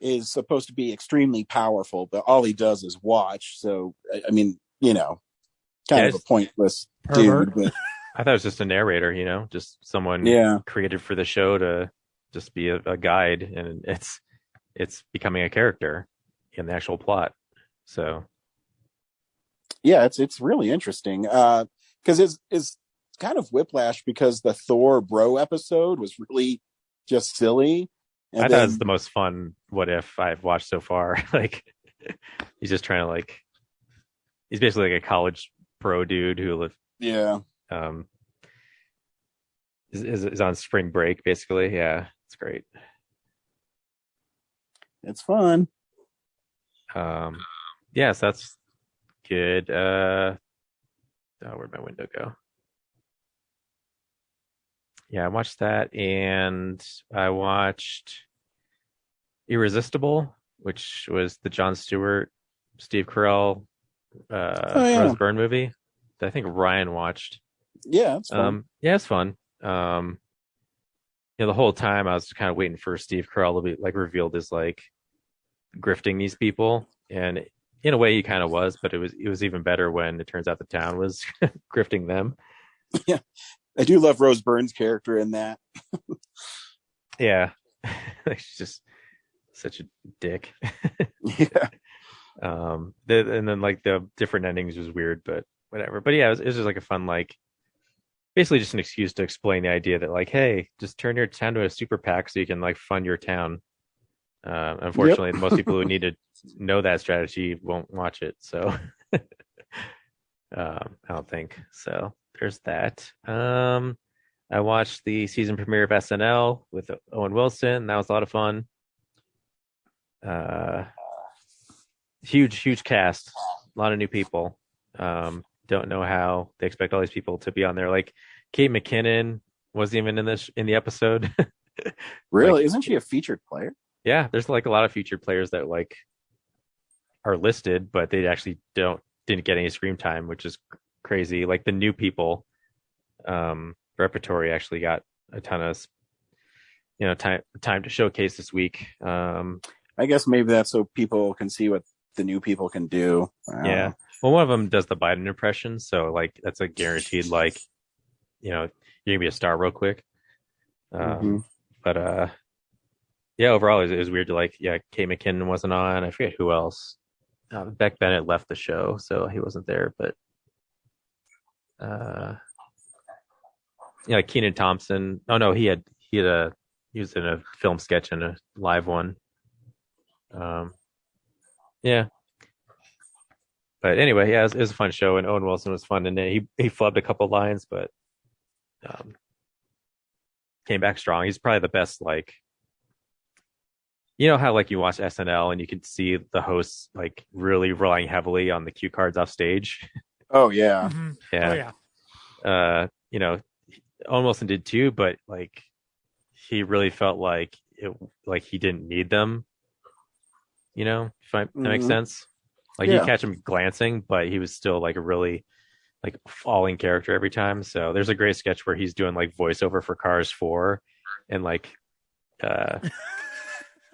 is supposed to be extremely powerful, but all he does is watch. So, I mean, you know, kind of a pointless dude. But I thought it was just a narrator, you know, just someone created for the show to just be a guide, and it's becoming a character in the actual plot. So, yeah, it's really interesting because it's kind of whiplash because the Thor bro episode was really just silly. And I thought it was the most fun What If I've watched so far. Like, he's just trying to like, he's basically like a college pro dude who is on spring break basically. Yeah, it's great. It's fun. Yes, that's good. Where'd my window go? Yeah, I watched that, and I watched Irresistible, which was the Jon Stewart, Steve Carell, Rose Byrne movie that I think Ryan watched. Yeah, it's fun. Yeah, it's fun. You know, the whole time I was kind of waiting for Steve Carell to be like revealed as like grifting these people, and in a way he kind of was, but it was even better when it turns out the town was grifting them. Yeah. I do love Rose Byrne's character in that. Yeah. She's just such a dick. Yeah. And then like the different endings was weird, but whatever. But yeah, it was just like a fun, like basically just an excuse to explain the idea that like, hey, just turn your town to a super PAC so you can like fund your town. Unfortunately, most people who need to know that strategy won't watch it. So I don't think so. There's that. I watched the season premiere of SNL with Owen Wilson. That was a lot of fun. Huge cast. A lot of new people. Don't know how they expect all these people to be on there. Like Kate McKinnon wasn't even in the episode. Really? Like, Isn't she a featured player? yeah, there's like a lot of featured players that like are listed, but they actually didn't get any screen time, which is crazy. Like the new people, repertory actually got a ton of time to showcase this week. I guess maybe that's so people can see what the new people can do. Yeah. Well, one of them does the Biden impression, so like that's a guaranteed like, you're gonna be a star real quick. But yeah, overall it was weird to like, yeah, Kate McKinnon wasn't on. I forget who else. Beck Bennett left the show, so he wasn't there. But like Kenan Thompson. Oh no, he was in a film sketch and a live one. Yeah. But anyway, yeah, it was a fun show, and Owen Wilson was fun, and he flubbed a couple lines, but came back strong. He's probably the best. Like, how like you watch SNL and you can see the hosts like really relying heavily on the cue cards off stage. Oh yeah, Mm-hmm. Yeah. Oh yeah. Owen Wilson did too, but like he really felt like he didn't need them. If that makes sense. Like you catch him glancing, but he was still like a really like falling character every time. So there's a great sketch where he's doing like voiceover for Cars 4, and like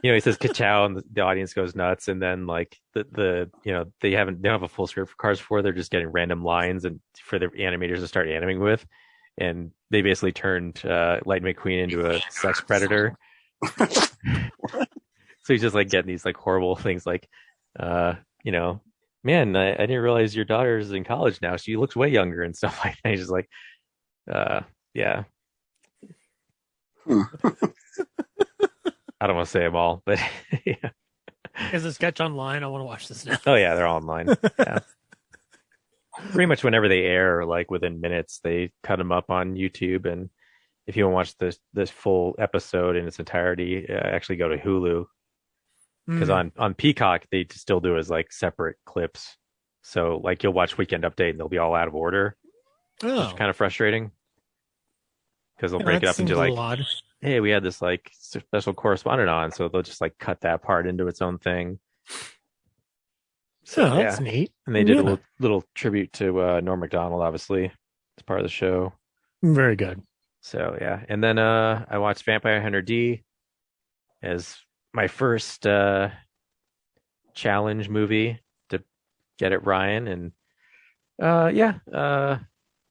he says "ka-chow" and the audience goes nuts, and then like they don't have a full script for Cars 4. They're just getting random lines and for the animators to start animating with, and they basically turned Lightning McQueen into a sex predator. So he's just like getting these like horrible things like man, I didn't realize your daughter's in college now. She looks way younger and stuff like that. He's just like, yeah. I don't want to say them all, but yeah. Is the sketch online? I want to watch this now. Oh yeah, they're all online. Yeah. Pretty much whenever they air, like within minutes, they cut them up on YouTube. And if you want to watch this full episode in its entirety, actually go to Hulu. Because on Peacock, they still do as like separate clips. So like you'll watch Weekend Update and they'll be all out of order. Which is kind of frustrating. Because they'll break it up into like, hey, we had this like special correspondent on. So they'll just like cut that part into its own thing. So that's neat. And they did a little tribute to Norm Macdonald, obviously. It's part of the show. Very good. So yeah. And then I watched Vampire Hunter D as my first challenge movie to get it Ryan, and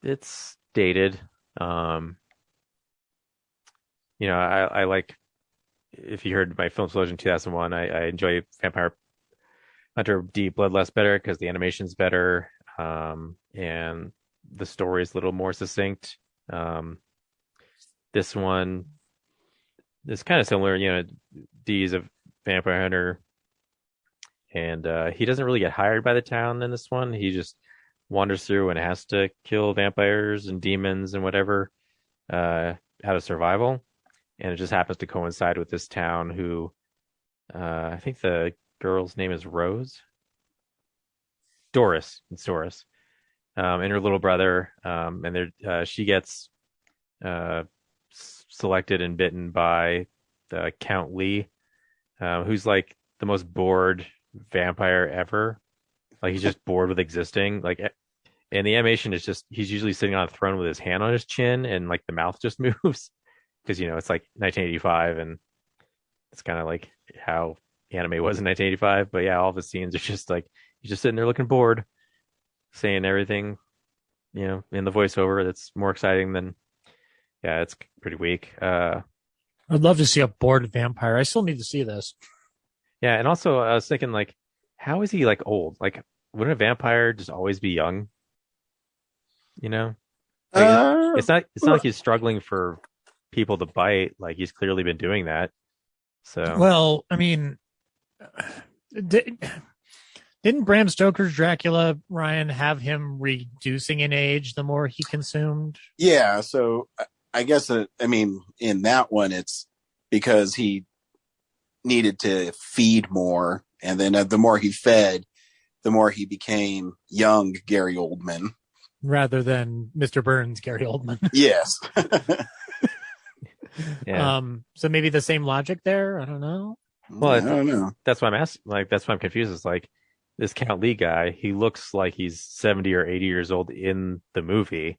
it's dated. I like, if you heard my film explosion 2001, I enjoy Vampire Hunter D Bloodlust better because the animation's better, and the story is a little more succinct. This one is kind of similar. D is a vampire hunter, and he doesn't really get hired by the town in this one. He just wanders through and has to kill vampires and demons and whatever out of survival. And it just happens to coincide with this town who I think the girl's name is Doris. It's Doris. And her little brother, and she gets selected and bitten by the Count Lee, who's like the most bored vampire ever. Like he's just bored with existing. Like, and the animation is just, he's usually sitting on a throne with his hand on his chin and like the mouth just moves because it's like 1985 and it's kind of like how anime was in 1985. But yeah, all of the scenes are just like he's just sitting there looking bored, saying everything, in the voiceover that's more exciting than. Yeah, it's pretty weak. I'd love to see a bored vampire. I still need to see this. Yeah, and also I was thinking, like, how is he like old? Like, wouldn't a vampire just always be young? It's not like he's struggling for people to bite. Like he's clearly been doing that. So well, I mean, didn't Bram Stoker's Dracula, Ryan, have him reducing in age the more he consumed? Yeah, so I guess, in that one, it's because he needed to feed more. And then the more he fed, the more he became young Gary Oldman. Rather than Mr. Burns, Gary Oldman. Yes. Yeah. So maybe the same logic there. I don't know. Well, I don't know. that's why I'm asking. Like, that's why I'm confused. It's like this Count Lee guy. He looks like he's 70 or 80 years old in the movie.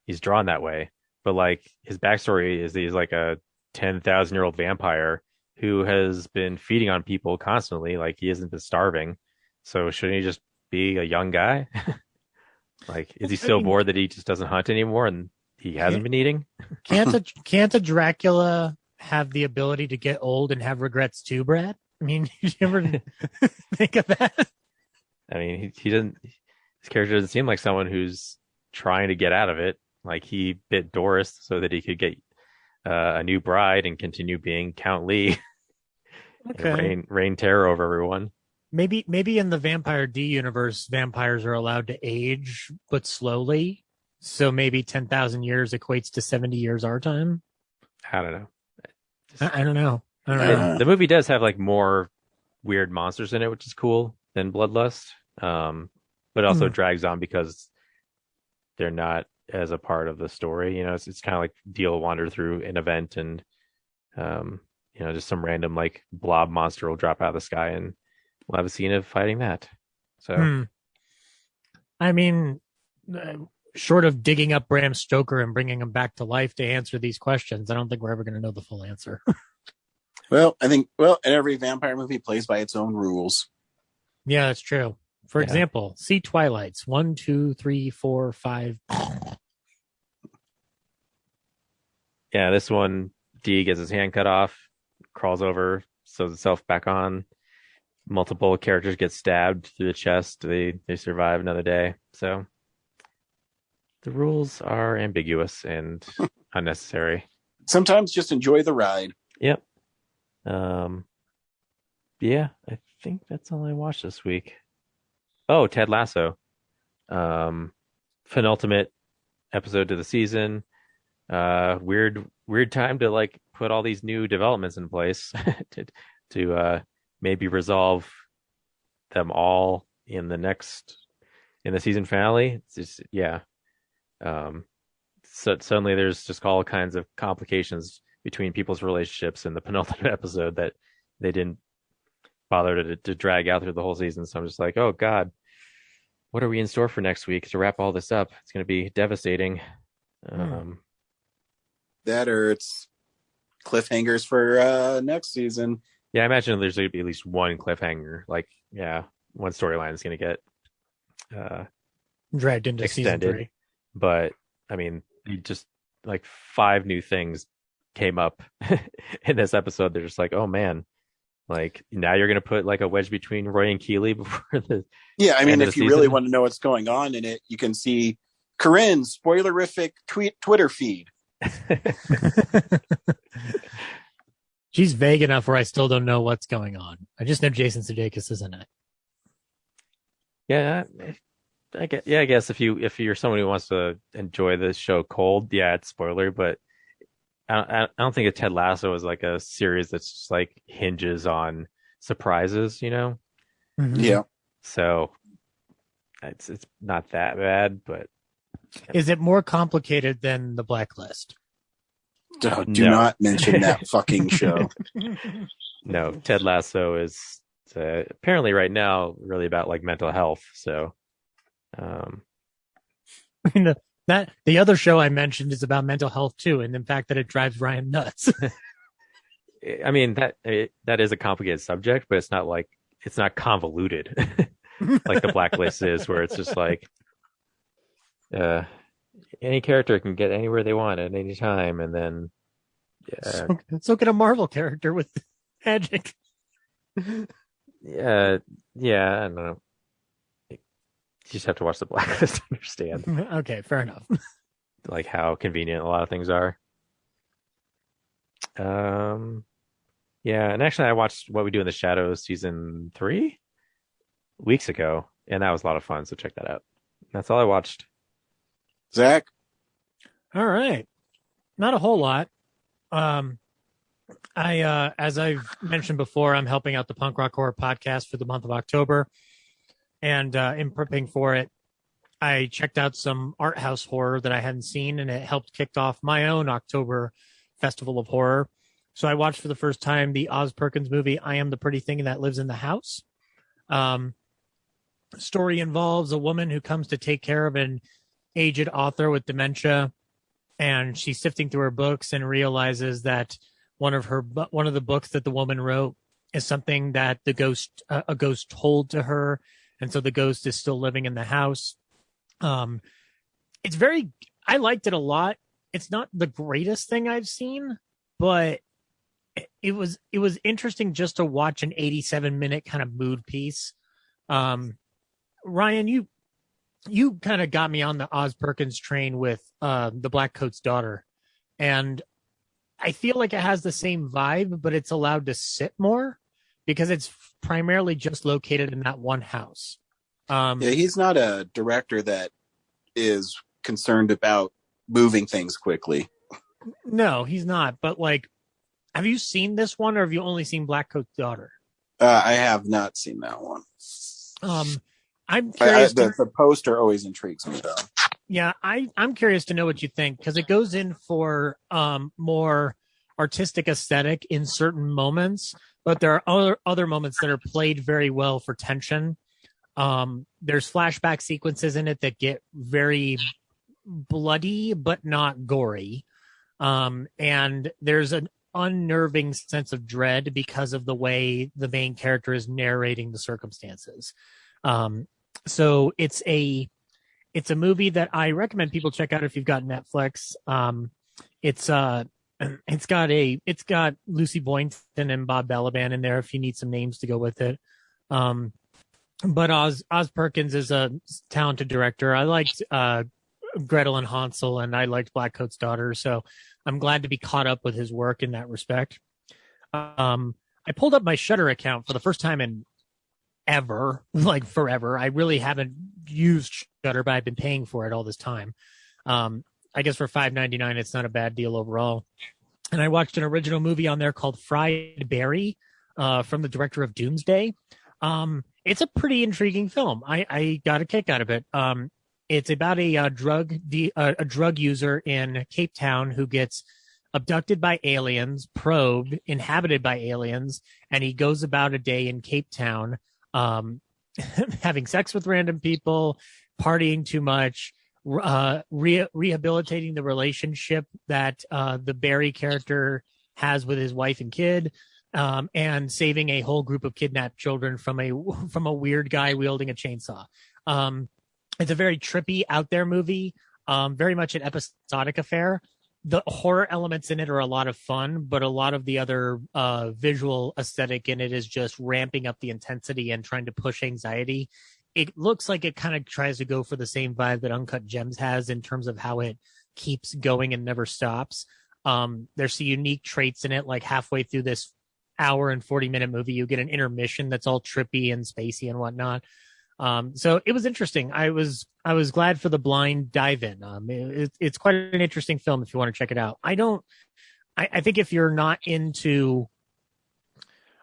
He's drawn that way, but like his backstory is he's like a 10,000-year-old vampire who has been feeding on people constantly. Like he hasn't been starving. So shouldn't he just be a young guy? Like, is he so bored that he just doesn't hunt anymore and he hasn't been eating? Can't a Dracula have the ability to get old and have regrets too, Brad? I mean, did you ever think of that? I mean, he doesn't. His character doesn't seem like someone who's trying to get out of it. Like he bit Doris so that he could get a new bride and continue being Count Lee. Okay. And reign terror over everyone. Maybe in the Vampire D universe, vampires are allowed to age, but slowly. So maybe 10,000 years equates to 70 years our time. I don't know. I don't know. I don't know. The movie does have like more weird monsters in it, which is cool than Bloodlust. But also drags on because they're not as a part of the story. You know, it's kind of like Deal wander through an event and, just some random like blob monster will drop out of the sky and we'll have a scene of fighting that. So, I mean, short of digging up Bram Stoker and bringing him back to life to answer these questions, I don't think we're ever going to know the full answer. Well, I think, every vampire movie plays by its own rules. Yeah, that's true. For example, see Twilights 1, 2, 3, 4, 5. Yeah, this one, D gets his hand cut off, crawls over, sews itself back on. Multiple characters get stabbed through the chest. They survive another day. So the rules are ambiguous and unnecessary. Sometimes just enjoy the ride. Yep. Yeah, I think that's all I watched this week. Oh, Ted Lasso. Penultimate episode of the season. Weird time to like put all these new developments in place to maybe resolve them all in the season finale. It's just, so suddenly there's just all kinds of complications between people's relationships in the penultimate episode that they didn't bother to drag out through the whole season. So I'm just like, oh God, what are we in store for next week to wrap all this up? It's going to be devastating. That or it's cliffhangers for next season. Yeah, I imagine there's going to be at least one cliffhanger. Like, one storyline is going to get dragged into extended. season 3. But I mean, just like 5 new things came up in this episode. They're just like, oh man, like now you're going to put like a wedge between Roy and Keeley before the I mean, if you really want to know what's going on in it, you can see Corinne's spoilerific Twitter feed. She's vague enough where I still don't know what's going on. I just know Jason Sudeikis is in it. Yeah, I guess if you're someone who wants to enjoy the show cold, it's spoiler, but I don't think Ted Lasso is like a series that's just like hinges on surprises, you know? Mm-hmm. Yeah. So it's not that bad, but is it more complicated than The Blacklist? Do not mention that fucking show. No, Ted Lasso is apparently right now really about like mental health. So, the other show I mentioned is about mental health too, and the fact that it drives Ryan nuts. I mean that is a complicated subject, but it's not convoluted like The Blacklist is, where it's just like any character can get anywhere they want at any time, and then so can a Marvel character with magic. I don't know. You just have to watch The Blacklist to understand. Okay, fair enough. Like how convenient a lot of things are. And actually I watched What We Do in the Shadows season 3 weeks ago, and that was a lot of fun, so check that out. That's all I watched. Zach? All right. Not a whole lot. As I've mentioned before, I'm helping out the Punk Rock Horror podcast for the month of October. And in prepping for it, I checked out some art house horror that I hadn't seen, and it helped kick off my own October Festival of Horror. So I watched for the first time the Oz Perkins movie, I Am the Pretty Thing That Lives in the House. Story involves a woman who comes to take care of an aged author with dementia, and she's sifting through her books and realizes that one of the books that the woman wrote is something that a ghost told to her, and so the ghost is still living in the house. I liked it a lot. It's not the greatest thing I've seen, but it was interesting just to watch an 87-minute kind of mood piece. Ryan, you kind of got me on the Oz Perkins train with The Black Coat's Daughter, and I feel like it has the same vibe, but it's allowed to sit more because it's primarily just located in that one house. He's not a director that is concerned about moving things quickly. No, he's not. But like, have you seen this one, or have you only seen Black Coat's Daughter? I have not seen that one. I'm curious. The poster always intrigues me, though. Yeah, I'm curious to know what you think, because it goes in for more artistic aesthetic in certain moments, but there are other moments that are played very well for tension. There's flashback sequences in it that get very bloody but not gory, and there's an unnerving sense of dread because of the way the main character is narrating the circumstances. So it's a movie that I recommend people check out if you've got Netflix. It's got Lucy Boynton and Bob Balaban in there if you need some names to go with it. But Oz Perkins is a talented director. I liked Gretel and Hansel, and I liked Black Coat's Daughter, so I'm glad to be caught up with his work in that respect. I pulled up my Shudder account for the first time in forever. I really haven't used Shudder, but I've been paying for it all this time. I guess for $5.99, it's not a bad deal overall. And I watched an original movie on there called Fried Berry, from the director of Doomsday. It's a pretty intriguing film. I got a kick out of it. It's about a drug user in Cape Town who gets abducted by aliens, probed, inhabited by aliens, and he goes about a day in Cape Town, having sex with random people, partying too much, rehabilitating the relationship that the Barry character has with his wife and kid, and saving a whole group of kidnapped children from a weird guy wielding a chainsaw. It's a very trippy, out there movie, very much an episodic affair. The horror elements in it are a lot of fun, but a lot of the other visual aesthetic in it is just ramping up the intensity and trying to push anxiety. It looks like it kind of tries to go for the same vibe that Uncut Gems has in terms of how it keeps going and never stops. There's some unique traits in it, like halfway through this hour and 40-minute movie, you get an intermission that's all trippy and spacey and whatnot. So it was interesting. I was glad for the blind dive in. It's quite an interesting film if you want to check it out. I think if you're not into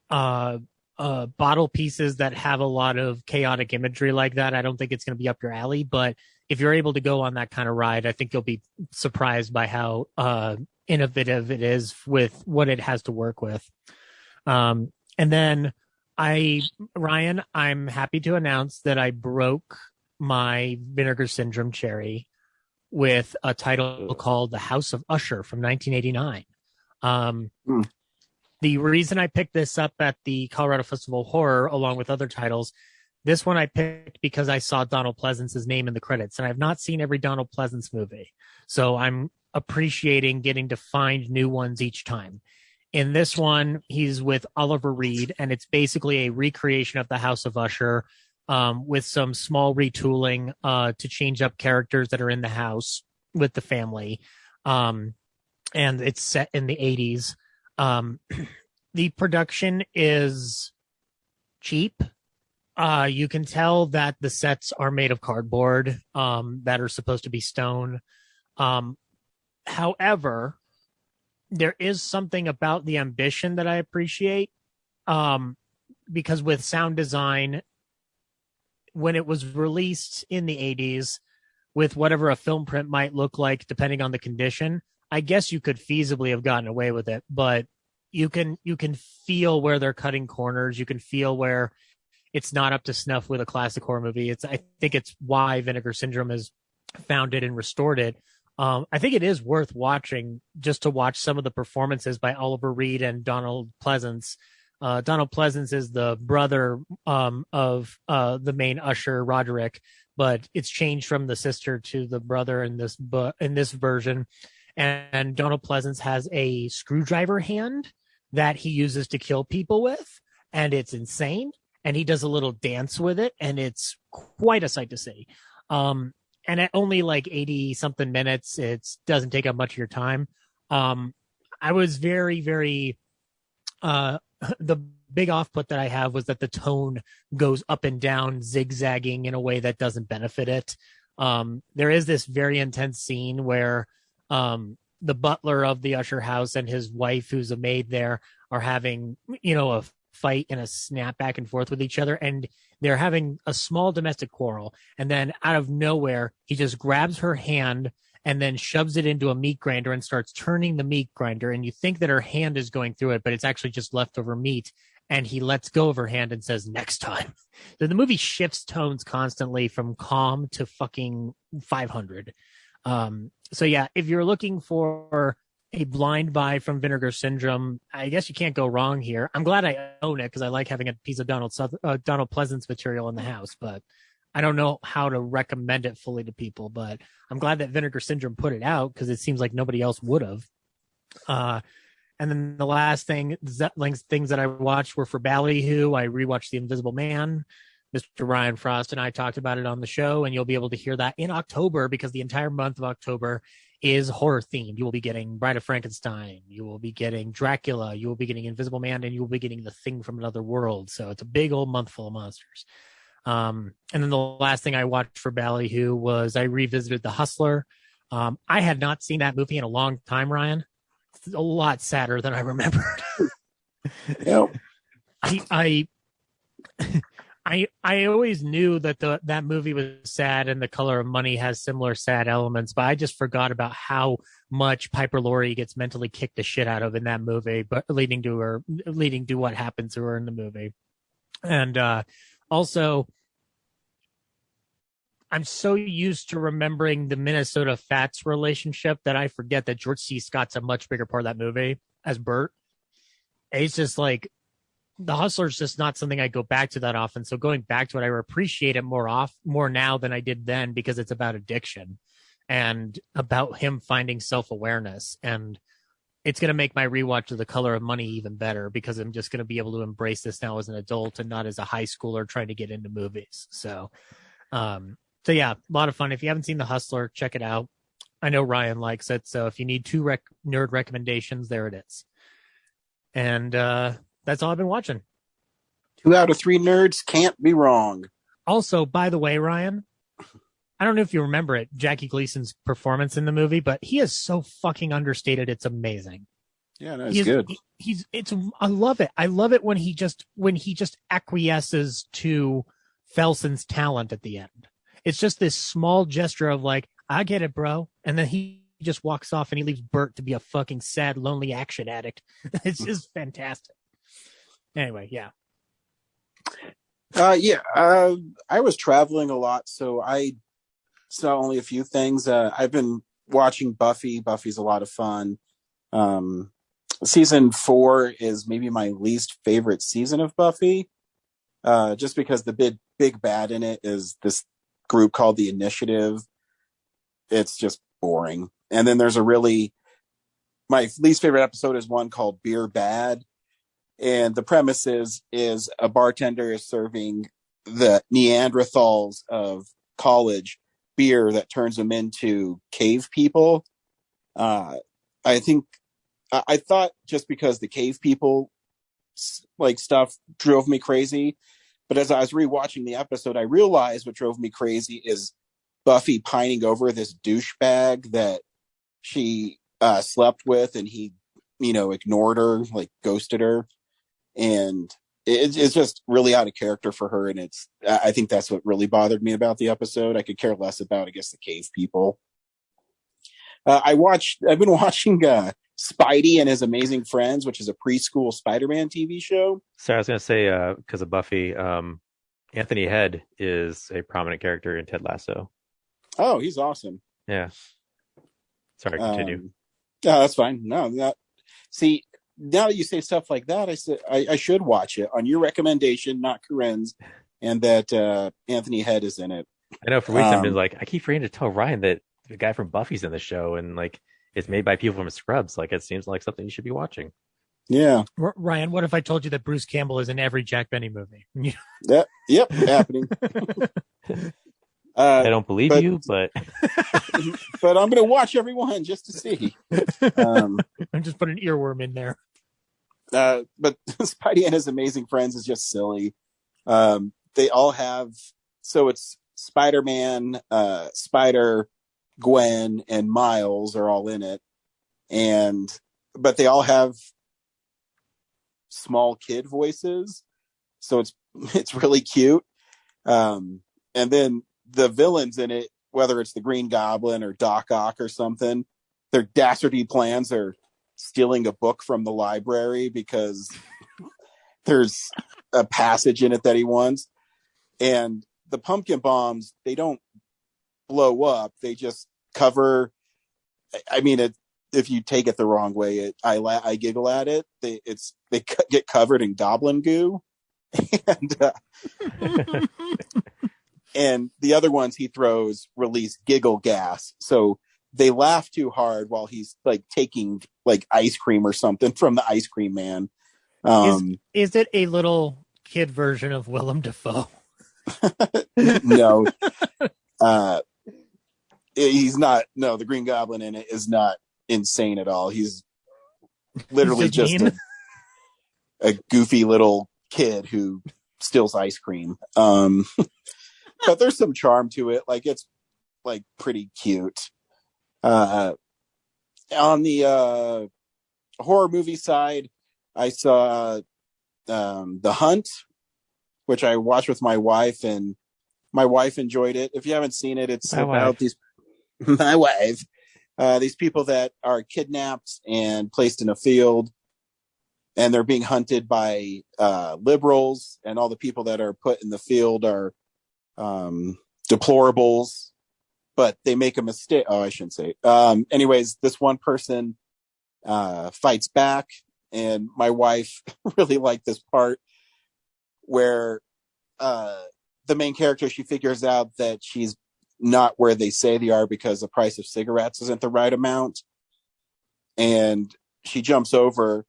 bottle pieces that have a lot of chaotic imagery like that, I don't think it's going to be up your alley. But if you're able to go on that kind of ride, I think you'll be surprised by how innovative it is with what it has to work with. And then Ryan, I'm happy to announce that I broke my Vinegar Syndrome cherry with a title called The House of Usher from 1989. The reason I picked this up at the Colorado Festival of Horror, along with other titles, this one I picked because I saw Donald Pleasence's name in the credits, and I've not seen every Donald Pleasance movie. So I'm appreciating getting to find new ones each time. In this one, he's with Oliver Reed, and it's basically a recreation of the House of Usher, with some small retooling to change up characters that are in the house with the family. And it's set in the 80s. The production is cheap. You can tell that the sets are made of cardboard that are supposed to be stone. However, there is something about the ambition that I appreciate, because with sound design, when it was released in the 80s, with whatever a film print might look like, depending on the condition, I guess you could feasibly have gotten away with it, but you can feel where they're cutting corners. You can feel where it's not up to snuff with a classic horror movie. I think it's why Vinegar Syndrome has found it and restored it. I think it is worth watching just to watch some of the performances by Oliver Reed and Donald Pleasance. Donald Pleasance is the brother of the main usher, Roderick, but it's changed from the sister to the brother in this version. And Donald Pleasance has a screwdriver hand that he uses to kill people with, and it's insane. And he does a little dance with it, and it's quite a sight to see. And at only like 80 something minutes, it doesn't take up much of your time. I was very, very, the big off-put that I have was that the tone goes up and down, zigzagging in a way that doesn't benefit it. There is this very intense scene where the butler of the Usher house and his wife, who's a maid there, are having, a fight and a snap back and forth with each other. And they're having a small domestic quarrel. And then out of nowhere, he just grabs her hand and then shoves it into a meat grinder and starts turning the meat grinder. And you think that her hand is going through it, but it's actually just leftover meat. And he lets go of her hand and says, "Next time." So the movie shifts tones constantly from calm to fucking 500. So yeah, if you're looking for a blind buy from Vinegar Syndrome, I guess you can't go wrong here. I'm glad I own it because I like having a piece of Donald Pleasance material in the house, but I don't know how to recommend it fully to people. But I'm glad that Vinegar Syndrome put it out because it seems like nobody else would have. And then the last things that I watched were for Ballyhoo. I rewatched The Invisible Man. Mr. Ryan Frost and I talked about it on the show, and you'll be able to hear that in October because the entire month of October is horror themed. You will be getting Bride of Frankenstein. You will be getting Dracula. You will be getting Invisible Man, and you will be getting The Thing from Another World. So it's a big old month full of monsters. And then the last thing I watched for Ballyhoo was I revisited The Hustler. I had not seen that movie in a long time, Ryan. It's a lot sadder than I remembered. Yep. I always knew that that movie was sad and The Color of Money has similar sad elements, but I just forgot about how much Piper Laurie gets mentally kicked the shit out of in that movie, but leading to what happens to her in the movie. And also, I'm so used to remembering the Minnesota Fats relationship that I forget that George C. Scott's a much bigger part of that movie as Bert. It's just like, The Hustler is just not something I go back to that often. So going back to it, I appreciate it more now than I did then because it's about addiction and about him finding self-awareness. And it's going to make my rewatch of The Color of Money even better because I'm just going to be able to embrace this now as an adult and not as a high schooler trying to get into movies. So yeah, a lot of fun. If you haven't seen The Hustler, check it out. I know Ryan likes it. So if you need two nerd recommendations, there it is. And, that's all I've been watching. 2 out of 3 nerds can't be wrong. Also, by the way, Ryan, I don't know if you remember it, Jackie Gleason's performance in the movie, but he is so fucking understated. It's amazing. Yeah, that's good. I love it. I love it when he just acquiesces to Felson's talent at the end. It's just this small gesture of like, I get it, bro. And then he just walks off and he leaves Bert to be a fucking sad, lonely action addict. It's just fantastic. Anyway, yeah. I was traveling a lot, so I saw only a few things. I've been watching Buffy. Buffy's a lot of fun. Season 4 is maybe my least favorite season of Buffy, just because the big bad in it is this group called the Initiative. It's just boring. And then there's my least favorite episode is one called Beer Bad. And the premise is a bartender is serving the Neanderthals of college beer that turns them into cave people. I thought just because the cave people like stuff drove me crazy. But as I was rewatching the episode, I realized what drove me crazy is Buffy pining over this douchebag that she slept with and he, ignored her, like ghosted her. And it's just really out of character for her. And I think that's what really bothered me about the episode. I could care less about, I guess, the cave people. I've been watching Spidey and His Amazing Friends, which is a preschool Spider-Man TV show. So I was going to say, because of Buffy, Anthony Head is a prominent character in Ted Lasso. Oh, he's awesome. Yeah. Sorry, continue. No, that's fine. No, see, now that you say stuff like that, I should watch it on your recommendation, not Corinne's, and that Anthony Head is in it. I know for weeks I've been like, I keep forgetting to tell Ryan that the guy from Buffy's in the show, and like it's made by people from Scrubs. Like it seems like something you should be watching. Yeah. Ryan, what if I told you that Bruce Campbell is in every Jack Benny movie? Yep, happening. I don't believe you, but but I'm going to watch every one just to see. I'm just put an earworm in there. But Spidey and His Amazing Friends is just silly. They all have, so it's Spider-Man, Spider, Gwen, and Miles are all in it, but they all have small kid voices, so it's really cute. And then the villains in it, whether it's the Green Goblin or Doc Ock or something, their dastardly plans are stealing a book from the library because there's a passage in it that he wants. And the pumpkin bombs, they don't blow up. They just cover. I mean, if you take it the wrong way, I giggle at it. They get covered in goblin goo. And the other ones he throws release giggle gas. So they laugh too hard while he's like taking like ice cream or something from the ice cream man. Is it a little kid version of Willem Dafoe? No. He's not. No, the Green Goblin in it is not insane at all. He's literally just a goofy little kid who steals ice cream. But there's some charm to it. Like it's like pretty cute. On the horror movie side, I saw The Hunt, which I watched with my wife, and my wife enjoyed it. If you haven't seen it, it's about these people that are kidnapped and placed in a field, and they're being hunted by liberals, and all the people that are put in the field are deplorables, but they make a mistake. Oh, I shouldn't say. Anyways, this one person fights back, and my wife really liked this part where the main character, she figures out that she's not where they say they are because the price of cigarettes isn't the right amount, and she jumps over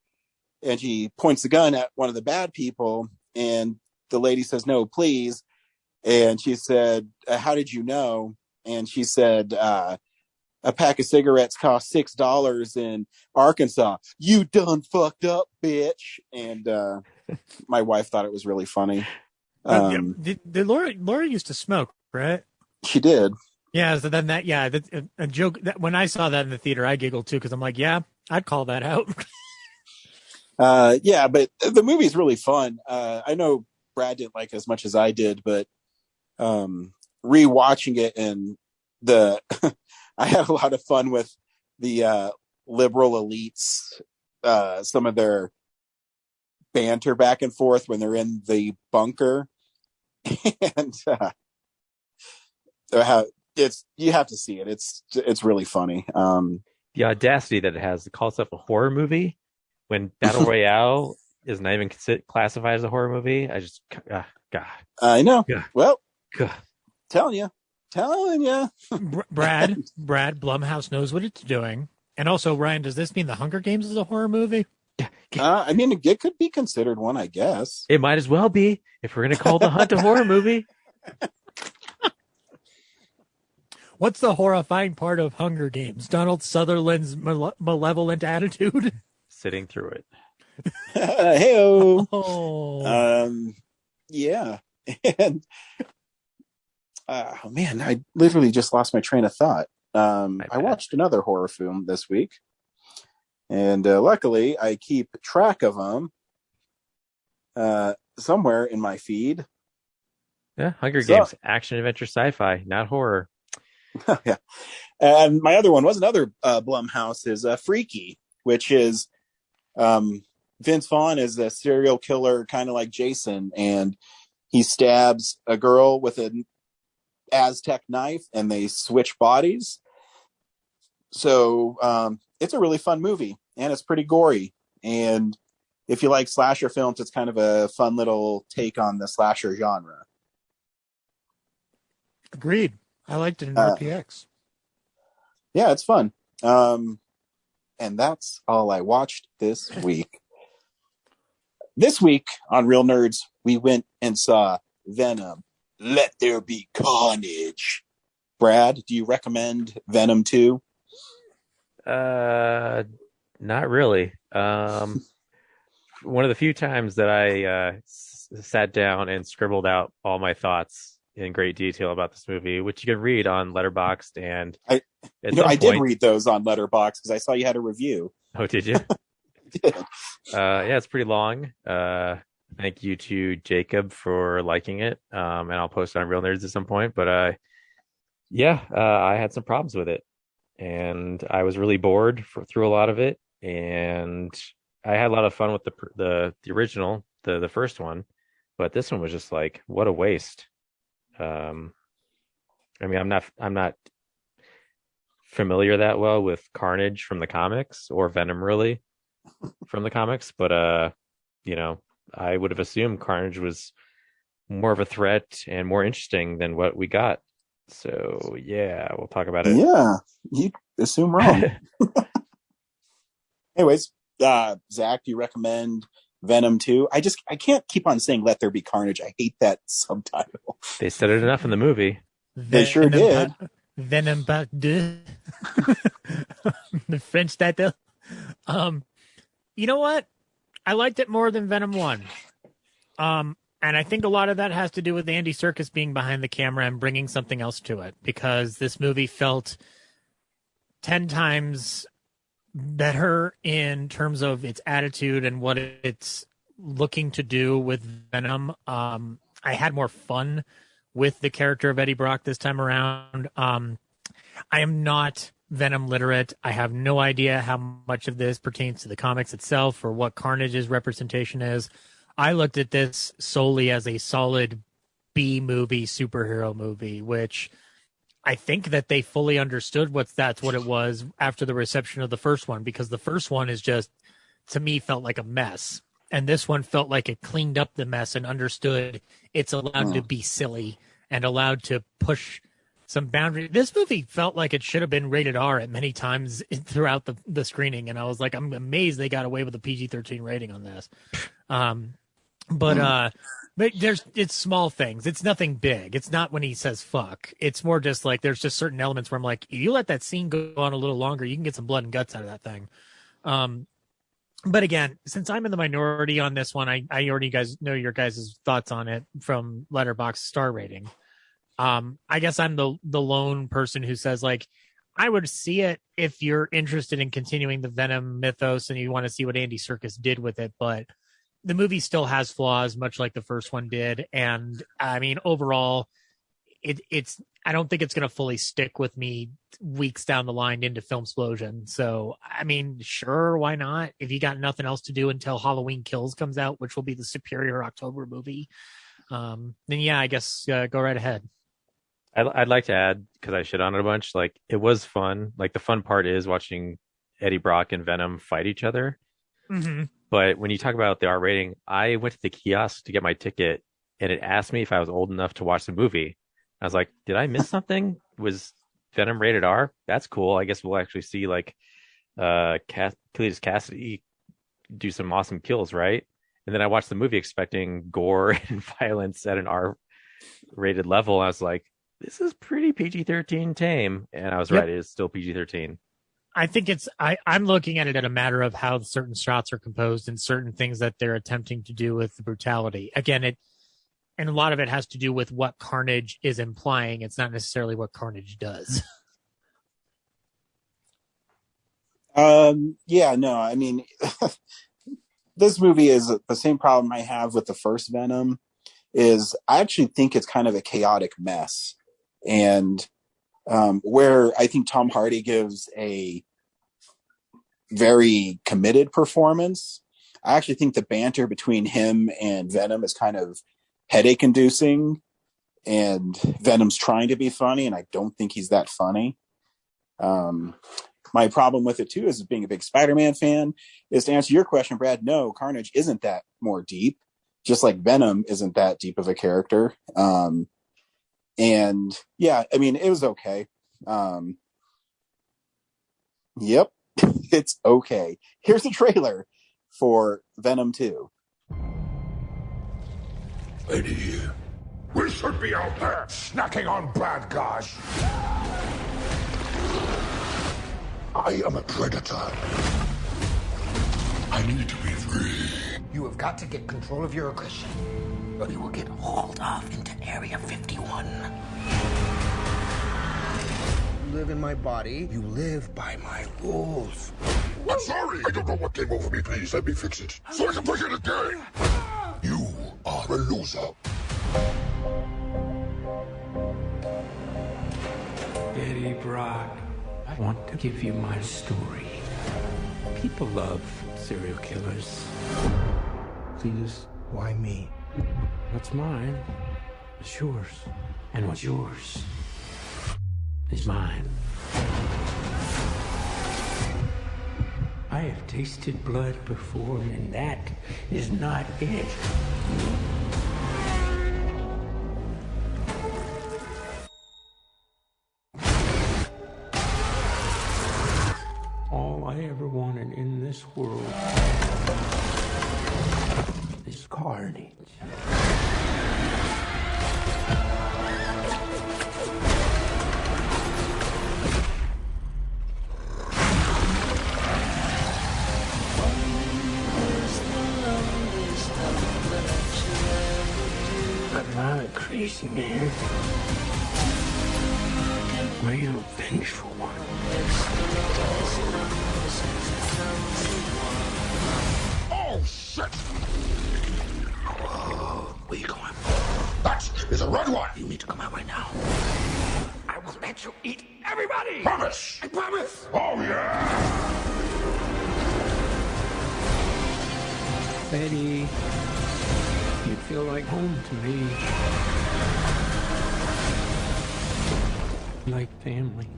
and she points the gun at one of the bad people, and the lady says, "No, please." And she said, "How did you know?" And she said, "A pack of cigarettes cost $6 in Arkansas. You done fucked up, bitch." And my wife thought it was really funny. Did Laura used to smoke, right? She did. Yeah. So then that's a joke. That when I saw that in the theater, I giggled too because I'm like, yeah, I'd call that out. Yeah, but the movie's really fun. I know Brad didn't like it as much as I did, but rewatching it, and I had a lot of fun with the liberal elites, some of their banter back and forth when they're in the bunker, and you have to see it. It's really funny. The audacity that it has to call itself a horror movie when Battle Royale is not even classified as a horror movie. I just God. I know. Yeah. Well, God. telling you. Brad Blumhouse knows what it's doing. And also, Ryan, does this mean The Hunger Games is a horror movie? I mean, it could be considered one, I guess. It might as well be if we're going to call The Hunt a horror movie. What's the horrifying part of Hunger Games? Donald Sutherland's malevolent attitude? Sitting through it. Hey-o. Oh. Yeah. And man, I literally just lost my train of thought. I watched another horror film this week, and luckily I keep track of them somewhere in my feed. Yeah, Hunger Games, action, adventure, sci-fi, not horror. Yeah. And my other one was another Blumhouse is Freaky, which is Vince Vaughn is a serial killer, kind of like Jason, and he stabs a girl with an Aztec knife, and they switch bodies. So it's a really fun movie, and it's pretty gory. And if you like slasher films, it's kind of a fun little take on the slasher genre. Agreed. I liked it in RPX. Yeah, it's fun. And that's all I watched this week. This week on Real Nerds, we went and saw Venom. Let There Be Carnage. Brad, do you recommend Venom 2? Not really. One of the few times that I sat down and scribbled out all my thoughts in great detail about this movie, which you can read on Letterboxd. And I did read those on Letterboxd because I saw you had a review. Oh, did you? Did. Yeah, it's pretty long. Thank you to Jacob for liking it. And I'll post it on Real Nerds at some point. But I had some problems with it, and I was really bored through a lot of it. And I had a lot of fun with the original, the first one, but this one was just like, what a waste. I mean, I'm not familiar that well with Carnage from the comics, or Venom really from the comics, but I would have assumed Carnage was more of a threat and more interesting than what we got. So yeah, we'll talk about it. Yeah, you assume wrong. Anyways, Zach, do you recommend Venom 2? I can't keep on saying Let There Be Carnage. I hate that subtitle. They said it enough in the movie. They sure did. Venom Part 2. The French title. You know what? I liked it more than Venom 1. And I think a lot of that has to do with Andy Serkis being behind the camera and bringing something else to it, because this movie felt 10 times better in terms of its attitude and what it's looking to do with Venom. I had more fun with the character of Eddie Brock this time around. I am not Venom literate. I have no idea how much of this pertains to the comics itself or what Carnage's representation is. I looked at this solely as a solid B movie, superhero movie, which I think that they fully understood that's what it was after the reception of the first one, because the first one is just, to me, felt like a mess. And this one felt like it cleaned up the mess and understood it's allowed to be silly and allowed to push some boundary. This movie felt like it should have been rated R at many times throughout the screening. And I was like, I'm amazed they got away with a PG-13 rating on this. But it's small things. It's nothing big. It's not when he says fuck. It's more just like there's just certain elements where I'm like, if you let that scene go on a little longer, you can get some blood and guts out of that thing. But again, since I'm in the minority on this one, I already know your guys' thoughts on it from Letterboxd star rating. I guess I'm the lone person who says, like, I would see it if you're interested in continuing the Venom mythos and you want to see what Andy Serkis did with it, but the movie still has flaws, much like the first one did. And I mean, overall, I don't think it's going to fully stick with me weeks down the line into Filmsplosion. So, I mean, sure, why not? If you got nothing else to do until Halloween Kills comes out, which will be the superior October movie, then yeah, I guess go right ahead. I'd like to add, because I shit on it a bunch, like, it was fun. Like, the fun part is watching Eddie Brock and Venom fight each other. Mm-hmm. But when you talk about the R rating, I went to the kiosk to get my ticket, and it asked me if I was old enough to watch the movie. I was like, did I miss something? Was Venom rated R? That's cool. I guess we'll actually see, like, Cletus Cassidy do some awesome kills, right? And then I watched the movie expecting gore and violence at an R-rated level. I was like, this is pretty PG-13 tame. And I was right. It is still PG-13. I think I'm looking at it at a matter of how certain shots are composed and certain things that they're attempting to do with the brutality. Again, and a lot of it has to do with what Carnage is implying. It's not necessarily what Carnage does. Yeah, no, I mean, this movie is the same problem I have with the first Venom. Is I actually think it's kind of a chaotic mess, and where I think Tom Hardy gives a very committed performance. I actually think the banter between him and Venom is kind of headache inducing, and Venom's trying to be funny, and I don't think he's that funny. My problem with it too is being a big Spider-Man fan is, to answer your question, Brad, no, Carnage isn't that more deep, just like Venom isn't that deep of a character. And yeah, I mean, it was okay. Yep, it's okay. Here's the trailer for Venom 2. Eddie, we should be out there snacking on bad guys. I am a predator. I need to be free. You have got to get control of your aggression, or you will get hauled off into Area 51. You live in my body. You live by my rules. I'm sorry. I don't know what came over me. Please let me fix it so I can play it again. You are a loser. Eddie Brock, I want to give you my story. People love serial killers. Cletus, why me? What's mine is yours, and what's yours is mine. I have tasted blood before, and that is not it. All I ever wanted in this world is carnage. I'm not a crazy man. I am a vengeful one. Oh, shit! Whoa, where you going? That is a red one. You need to come out right now. I will let you eat everybody! Promise. I promise! Oh, yeah! Betty, you feel like home to me. Like family.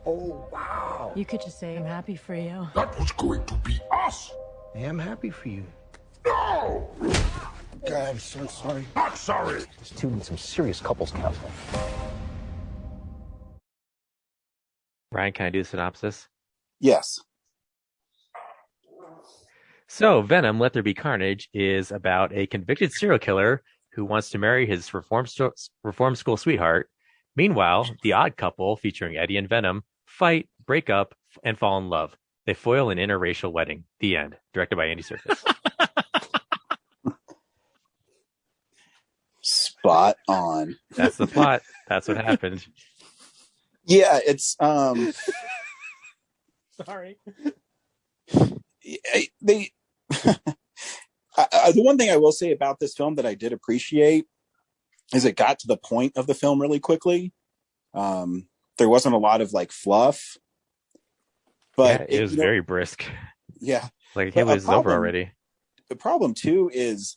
Oh, wow. You could just say I'm happy for you. That was going to be us. I am happy for you. No! God, I'm so sorry. Not sorry. This two needs some serious couples counseling. Ryan, can I do the synopsis? Yes. So, Venom, Let There Be Carnage is about a convicted serial killer who wants to marry his reform school sweetheart. Meanwhile, the odd couple, featuring Eddie and Venom, fight, break up, and fall in love. They foil an interracial wedding. The end. Directed by Andy Serkis. Spot on. That's the plot. That's what happened. Yeah, it's Sorry. they the one thing I will say about this film that I did appreciate is it got to the point of the film really quickly. There wasn't a lot of like fluff, but yeah, it was very brisk. Yeah, like it was over already. The problem too is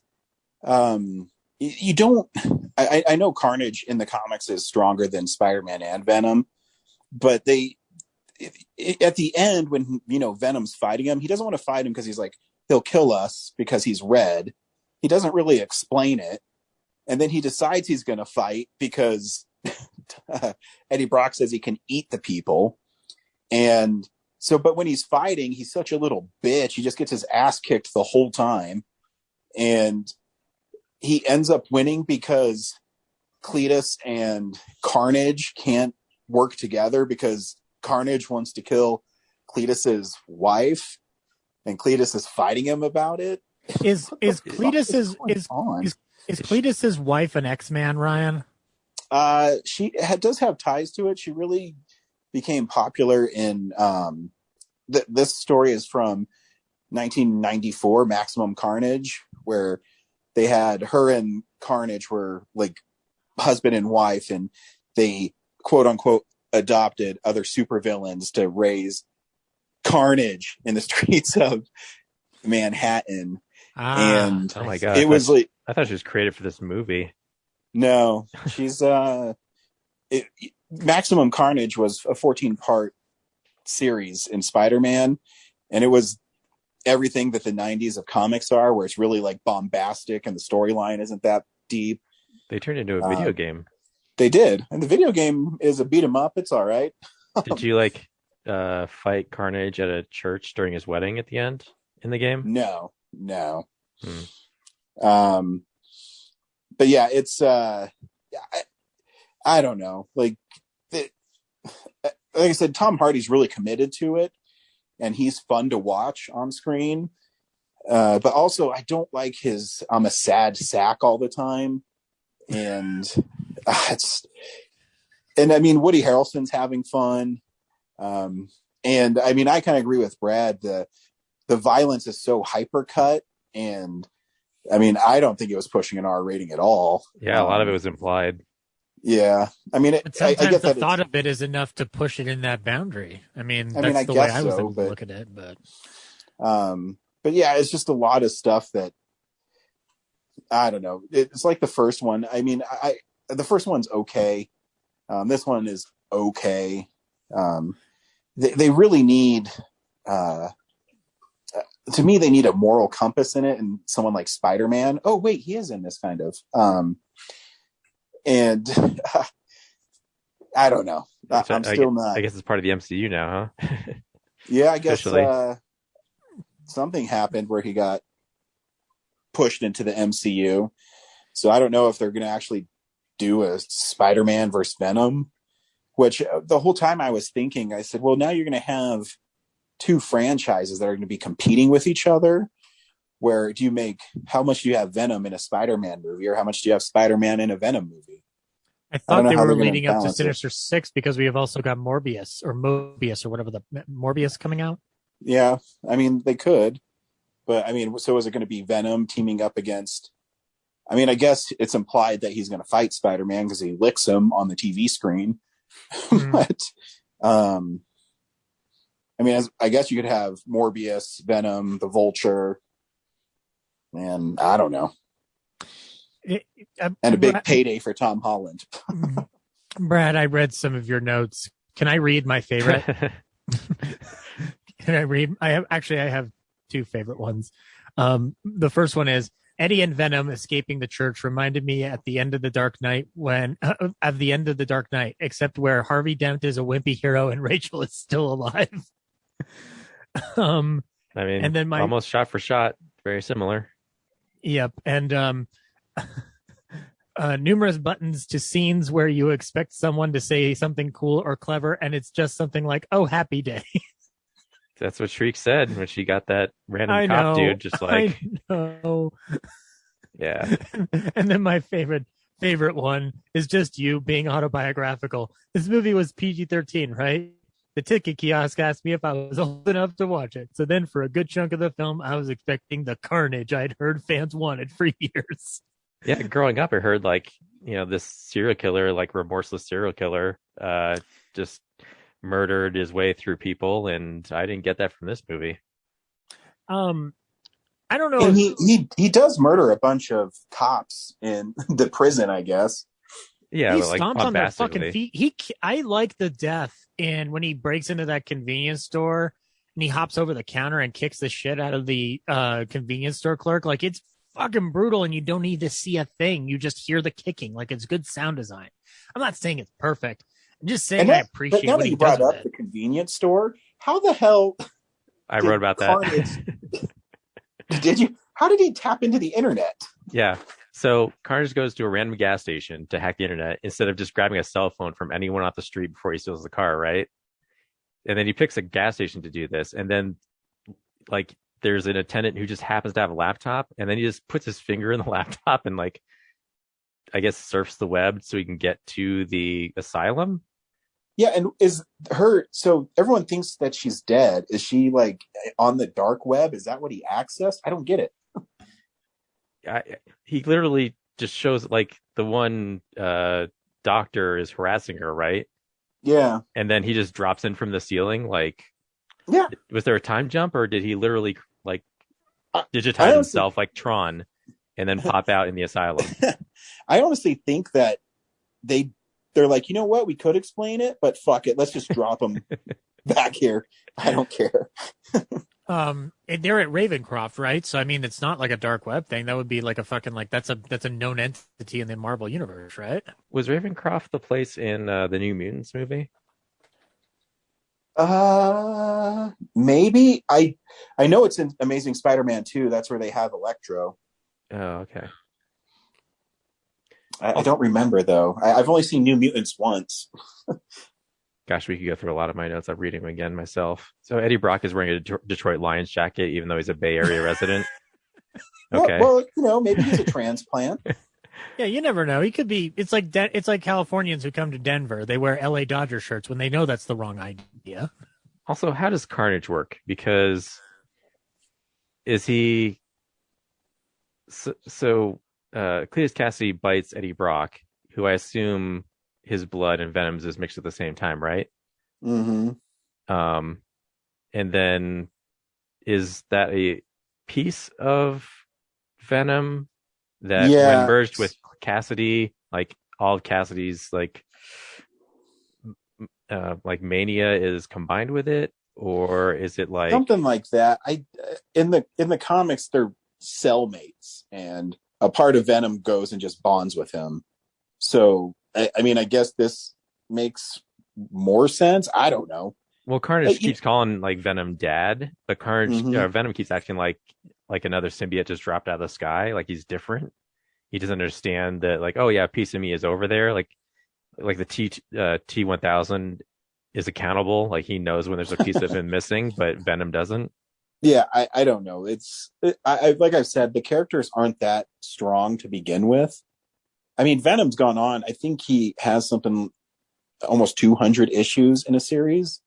you don't. I know Carnage in the comics is stronger than Spider-Man and Venom, but at the end when Venom's fighting him, he doesn't want to fight him because he's like, he'll kill us because he's red. He doesn't really explain it, and then he decides he's going to fight because Eddie Brock says he can eat the people, and so. But when he's fighting, he's such a little bitch. He just gets his ass kicked the whole time, and he ends up winning because Cletus and Carnage can't work together because Carnage wants to kill Cletus's wife, and Cletus is fighting him about it. Is Cletus's is Cletus's wife an X-Man, Ryan? She does have ties to it. She really became popular in this story is from 1994, Maximum Carnage, where they had her and Carnage were like husband and wife, and they quote unquote adopted other supervillains to raise carnage in the streets of Manhattan. And oh my god, it was like, I thought she was created for this movie. No, she's Maximum Carnage was a 14-part series in Spider-Man, and it was everything that the 90s of comics are, where it's really like bombastic and the storyline isn't that deep. They turned into a video game. They did, and the video game is a beat 'em up. It's all right. Did you like fight Carnage at a church during his wedding at the end in the game? No. But yeah, it's I don't know. Like I said, Tom Hardy's really committed to it, and he's fun to watch on screen. But also, I don't like his I'm a sad sack all the time, and I mean, Woody Harrelson's having fun, and I mean, I kind of agree with Brad. The violence is so hypercut, and I mean, I don't think it was pushing an R rating at all. Yeah, a lot of it was implied. Yeah, I mean, sometimes I get the that thought of it is enough to push it in that boundary. I mean, that's I the way guess I was so, able to but- look at it. But yeah, it's just a lot of stuff that I don't know. It's like the first one. I mean, the first one's okay. This one is okay. They really need, to me, they need a moral compass in it, and someone like Spider-Man. Oh wait, he is in this kind of. And I don't know. I'm still not. I guess it's part of the MCU now, huh? Yeah, I guess Officially. Something happened where he got pushed into the MCU. So I don't know if they're going to actually do a Spider-Man versus Venom, which the whole time I was thinking, I said, well, now you're going to have two franchises that are going to be competing with each other. Where how much do you have Venom in a Spider-Man movie, or how much do you have Spider-Man in a Venom movie? I thought they were they're gonna leading up to balance it. Sinister Six because we have also got Mobius or whatever the Morbius coming out. Yeah, I mean, they could, but I mean, so is it going to be Venom teaming up against? I mean, I guess it's implied that he's going to fight Spider-Man because he licks him on the TV screen. But, I mean, I guess you could have Morbius, Venom, the Vulture, and I don't know. And a big payday for Tom Holland. Brad, I read some of your notes. Can I read my favorite? Can I read? I have two favorite ones. The first one is Eddie and Venom escaping the church reminded me at the end of the Dark Knight except where Harvey Dent is a wimpy hero and Rachel is still alive. I mean, and then almost shot for shot, very similar. Yep, and numerous buttons to scenes where you expect someone to say something cool or clever, and it's just something like, "Oh, happy day." That's what Shriek said when she got that random I cop know, dude. Just like, I know. Yeah. And then my favorite one is just you being autobiographical. This movie was PG-13, right? The ticket kiosk asked me if I was old enough to watch it. So then for a good chunk of the film, I was expecting the carnage I'd heard fans wanted for years. Yeah, growing up, I heard this serial killer, like remorseless serial killer, just murdered his way through people, and I didn't get that from this movie. I don't know. And he does murder a bunch of cops in the prison, I guess. Yeah, he but stomps on their fucking feet. I like the death in when he breaks into that convenience store and he hops over the counter and kicks the shit out of the convenience store clerk. Like, it's fucking brutal, and you don't need to see a thing. You just hear the kicking. Like, it's good sound design. I'm not saying it's perfect. I'm just saying I appreciate but now what that he you does brought with up it. the convenience store, how the hell I wrote about that. Did you? How did he tap into the internet? Yeah. So Carnage goes to a random gas station to hack the internet instead of just grabbing a cell phone from anyone off the street before he steals the car, right? And then he picks a gas station to do this. And then, there's an attendant who just happens to have a laptop, and then he just puts his finger in the laptop and, I guess, surfs the web so he can get to the asylum. Yeah, and so everyone thinks that she's dead. Is she on the dark web? Is that what he accessed? I don't get it. he literally just shows like the one doctor is harassing her, right? Yeah. And then he just drops in from the ceiling. Like, Yeah. was there a time jump, or did he literally like digitize honestly, himself like Tron and then pop out in the asylum? I honestly think that they're like, you know what, we could explain it, but fuck it, let's just drop him back here. I don't care. And they're at Ravencroft, right? So I mean, it's not like a dark web thing. That would be like a fucking like that's a known entity in the Marvel universe, right? Was Ravencroft the place in the New Mutants movie? Maybe. I know it's in Amazing Spider-Man 2. That's where they have Electro. Oh, okay. I don't remember though. I've only seen New Mutants once. Gosh, we could go through a lot of my notes. I'm reading them again myself. So Eddie Brock is wearing a Detroit Lions jacket, even though he's a Bay Area resident. Okay. Well, you know, maybe he's a transplant. Yeah, you never know. He could be. It's like Californians who come to Denver. They wear LA Dodger shirts when they know that's the wrong idea. Also, how does Carnage work? Because is he so Cletus Cassidy bites Eddie Brock, who I assume his blood and Venom's is mixed at the same time, right? Mm-hmm. And then is that a piece of Venom that when merged with Cassidy, like all of Cassidy's like mania is combined with it, or is it like something like that? In the comics they're cellmates, and a part of Venom goes and just bonds with him. So I mean, I guess this makes more sense. I don't know. Well, Carnage keeps calling like Venom dad, but Venom keeps acting like another symbiote just dropped out of the sky, like he's different. He doesn't understand that, like, oh yeah, a piece of me is over there, like the T-1000 is accountable, like he knows when there's a piece of him missing, but Venom doesn't. Yeah, I don't know. I like I've said, the characters aren't that strong to begin with. I mean, Venom's gone on. I think he has something almost 200 issues in a series,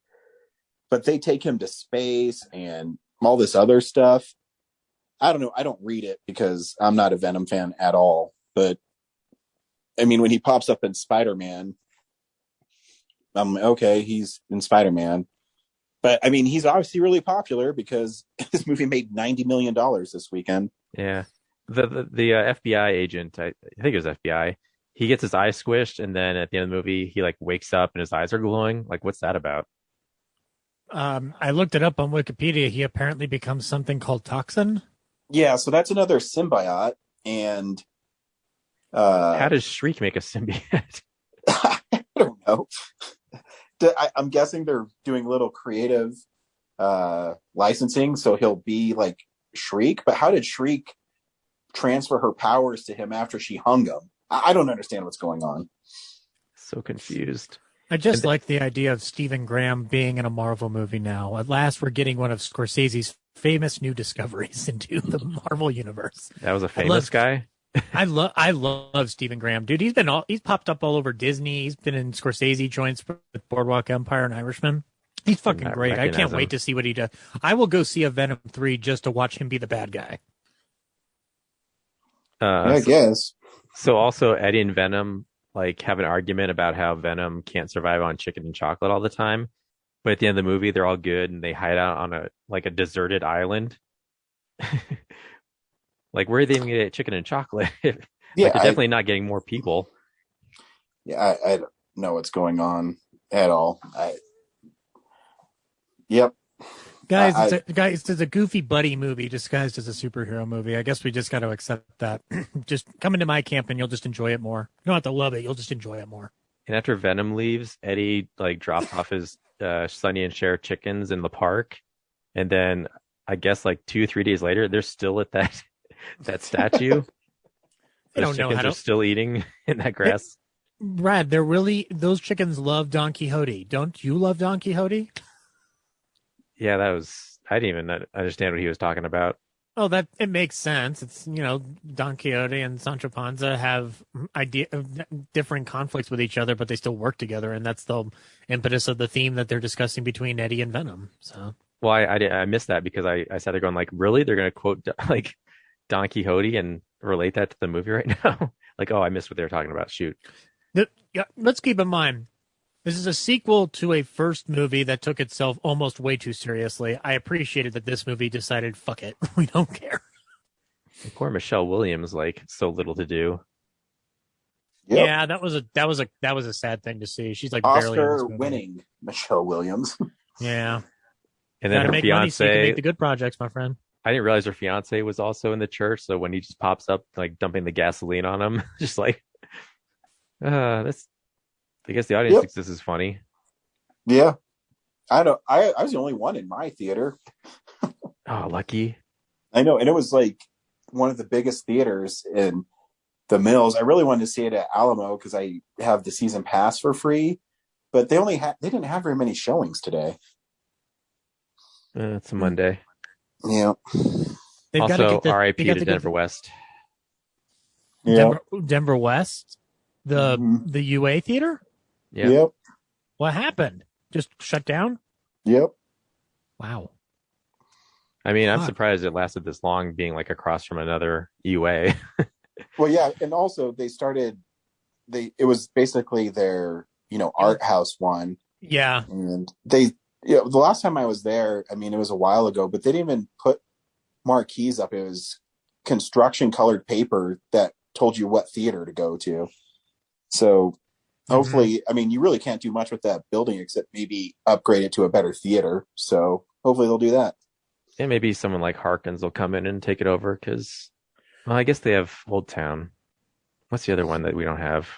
but they take him to space and all this other stuff. I don't know. I don't read it because I'm not a Venom fan at all. But I mean, when he pops up in Spider-Man, okay, he's in Spider-Man. But I mean, he's obviously really popular because this movie made $90 million this weekend. Yeah. The FBI agent, I think it was FBI, he gets his eye squished, and then at the end of the movie, he like wakes up and his eyes are glowing. Like, what's that about? I looked it up on Wikipedia. He apparently becomes something called toxin. Yeah, so that's another symbiote. And how does Shriek make a symbiote? I don't know. I'm guessing they're doing little creative licensing, so he'll be like Shriek. But how did Shriek transfer her powers to him after she hung him? I don't understand what's going on. So confused. I just like the idea of Stephen Graham being in a Marvel movie now. At last, we're getting one of Scorsese's famous new discoveries into the Marvel universe. That was a famous guy. I love Stephen Graham, dude. He's popped up all over Disney. He's been in Scorsese joints with Boardwalk Empire and Irishman. He's fucking great. I can't wait to see what he does. I will go see a Venom 3 just to watch him be the bad guy. I guess. So also Eddie and Venom like have an argument about how Venom can't survive on chicken and chocolate all the time. But at the end of the movie, they're all good and they hide out on a deserted island. Like, where are they even going to get chicken and chocolate? Yeah, they're definitely not getting more people. Yeah, I don't know what's going on at all. Yep. Guys, it's a goofy buddy movie disguised as a superhero movie. I guess we just got to accept that. Just come into my camp and you'll just enjoy it more. You don't have to love it. You'll just enjoy it more. And after Venom leaves, Eddie like drops off his Sonny and Cher chickens in the park. And then I guess like 2-3 days later, they're still at that statue. They don't know how to... are still eating in that grass. Brad, those chickens love Don Quixote. Don't you love Don Quixote? Yeah, I didn't even understand what he was talking about. Oh, it makes sense. It's, Don Quixote and Sancho Panza have different conflicts with each other, but they still work together. And that's the impetus of the theme that they're discussing between Eddie and Venom. So, well, I missed that because I sat there going like, really? They're going to quote like Don Quixote and relate that to the movie right now. Like, oh, I missed what they were talking about. Shoot. Yeah, let's keep in mind, this is a sequel to a first movie that took itself almost way too seriously. I appreciated that this movie decided, fuck it, we don't care. Poor Michelle Williams, like so little to do. Yep. Yeah, that was a sad thing to see. She's like barely in this movie. Oscar-winning Michelle Williams. Yeah, And then gotta her make money so you can fiance. make the good projects, my friend. I didn't realize her fiance was also in the church. So when he just pops up, like dumping the gasoline on him, just like, that's. I guess the audience thinks this is funny. Yeah, I was the only one in my theater. Oh, lucky. I know, and it was like one of the biggest theaters in the Mills. I really wanted to see it at Alamo because I have the season pass for free, but they didn't have very many showings today. It's a Monday. Yeah. They've got Also, to RIP to Denver West. Yeah. Denver West, the UA theater. Yeah. Yep. What happened? Just shut down? Yep. Wow. I mean, I'm surprised it lasted this long, being like across from another UA. Well, yeah, and also it was basically their, art house one. Yeah. And the last time I was there, I mean, it was a while ago, but they didn't even put marquees up. It was construction colored paper that told you what theater to go to. So hopefully, I mean, you really can't do much with that building except maybe upgrade it to a better theater. So hopefully they'll do that. And maybe someone like Harkins will come in and take it over because, well, I guess they have Old Town. What's the other one that we don't have?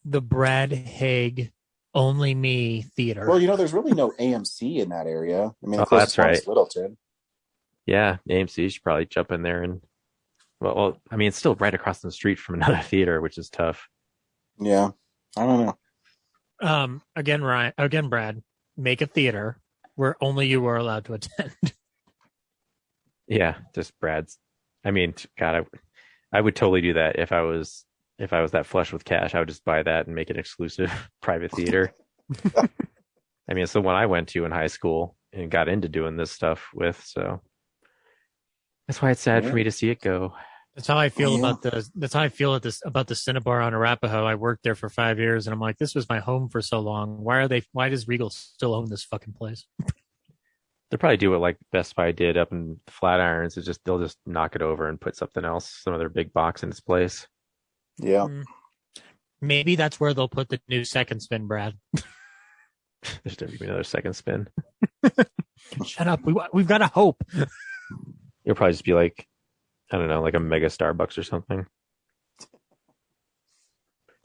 The Brad Haig Only Me Theater. Well, there's really no AMC in that area. I mean, the that's closest one is right. Littleton. Yeah, AMC should probably jump in there and, well, I mean, it's still right across the street from another theater, which is tough. Yeah, I don't know. Again, Brad, make a theater where only you are allowed to attend. Yeah, just Brad's. I mean, God, I would totally do that if I was that flush with cash. I would just buy that and make it exclusive private theater. I mean, it's the one I went to in high school and got into doing this stuff with. So that's why it's sad for me to see it go. That's how I feel about about the Cinnabar on Arapahoe. I worked there for 5 years, and I'm like, this was my home for so long. Why does Regal still own this fucking place? They'll probably do what like Best Buy did up in Flatirons. It's just they'll just knock it over and put something else, some other big box in its place. Yeah. Maybe that's where they'll put the new second spin, Brad. There's never be another second spin. Shut up. We've got a hope. It'll probably just be like, I don't know, like a mega Starbucks or something.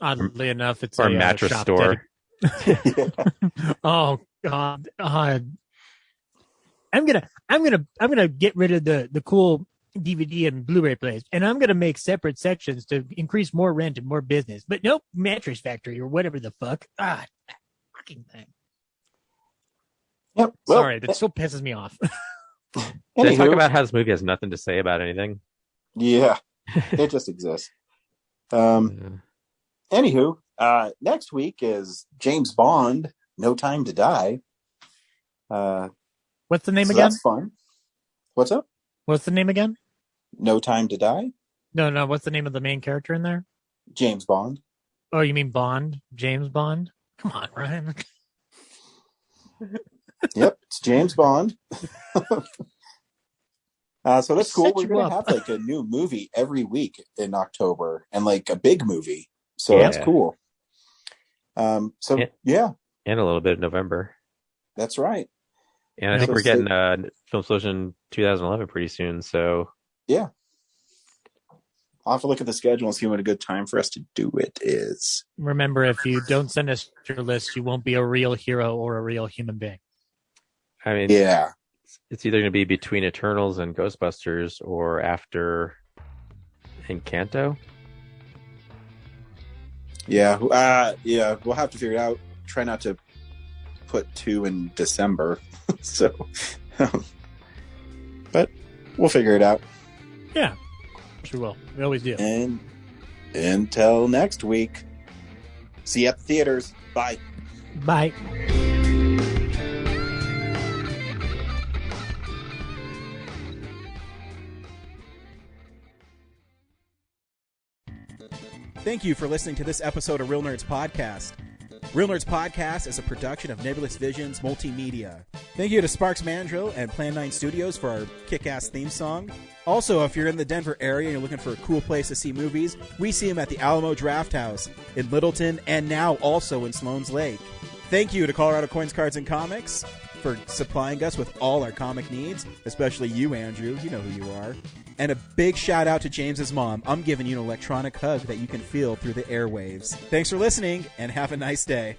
Oddly enough, it's or a mattress shop store. Oh God. I'm gonna get rid of the cool DVD and Blu-ray players, and I'm gonna make separate sections to increase more rent and more business. But nope, Mattress Factory or whatever the fuck. Fucking thing. Yep. Sorry, that still pisses me off. Did I talk about how this movie has nothing to say about anything? Yeah, it just exists. Anywho, next week is James Bond, No Time to Die. What's the name so again? That's fun. What's up? What's the name again? No Time to Die? No. What's the name of the main character in there? James Bond. Oh, you mean Bond? James Bond? Come on, Ryan. Yep, it's James Bond. So that's cool. We're you going to up. have like a new movie every week in October and like a big movie. So that's cool. And a little bit of November. That's right. And I think we're getting Film Explosion 2011 pretty soon. So yeah, I'll have to look at the schedule and see when a good time for us to do it is. Remember, if you don't send us your list, you won't be a real hero or a real human being. I mean, yeah, it's either going to be between Eternals and Ghostbusters or after Encanto. Yeah, we'll have to figure it out. Try not to put 2 in December. So, but we'll figure it out. Yeah, sure will. We always do. And until next week, see you at the theaters. Bye. Bye. Thank you for listening to this episode of Real Nerds Podcast. Real Nerds Podcast is a production of Nebulous Visions Multimedia. Thank you to Sparks Mandrill and Plan 9 Studios for our kick-ass theme song. Also, if you're in the Denver area and you're looking for a cool place to see movies, we see them at the Alamo Draft House in Littleton and now also in Sloan's Lake. Thank you to Colorado Coins, Cards, and Comics for supplying us with all our comic needs, especially you, Andrew. You know who you are. And a big shout out to James's mom. I'm giving you an electronic hug that you can feel through the airwaves. Thanks for listening, and have a nice day.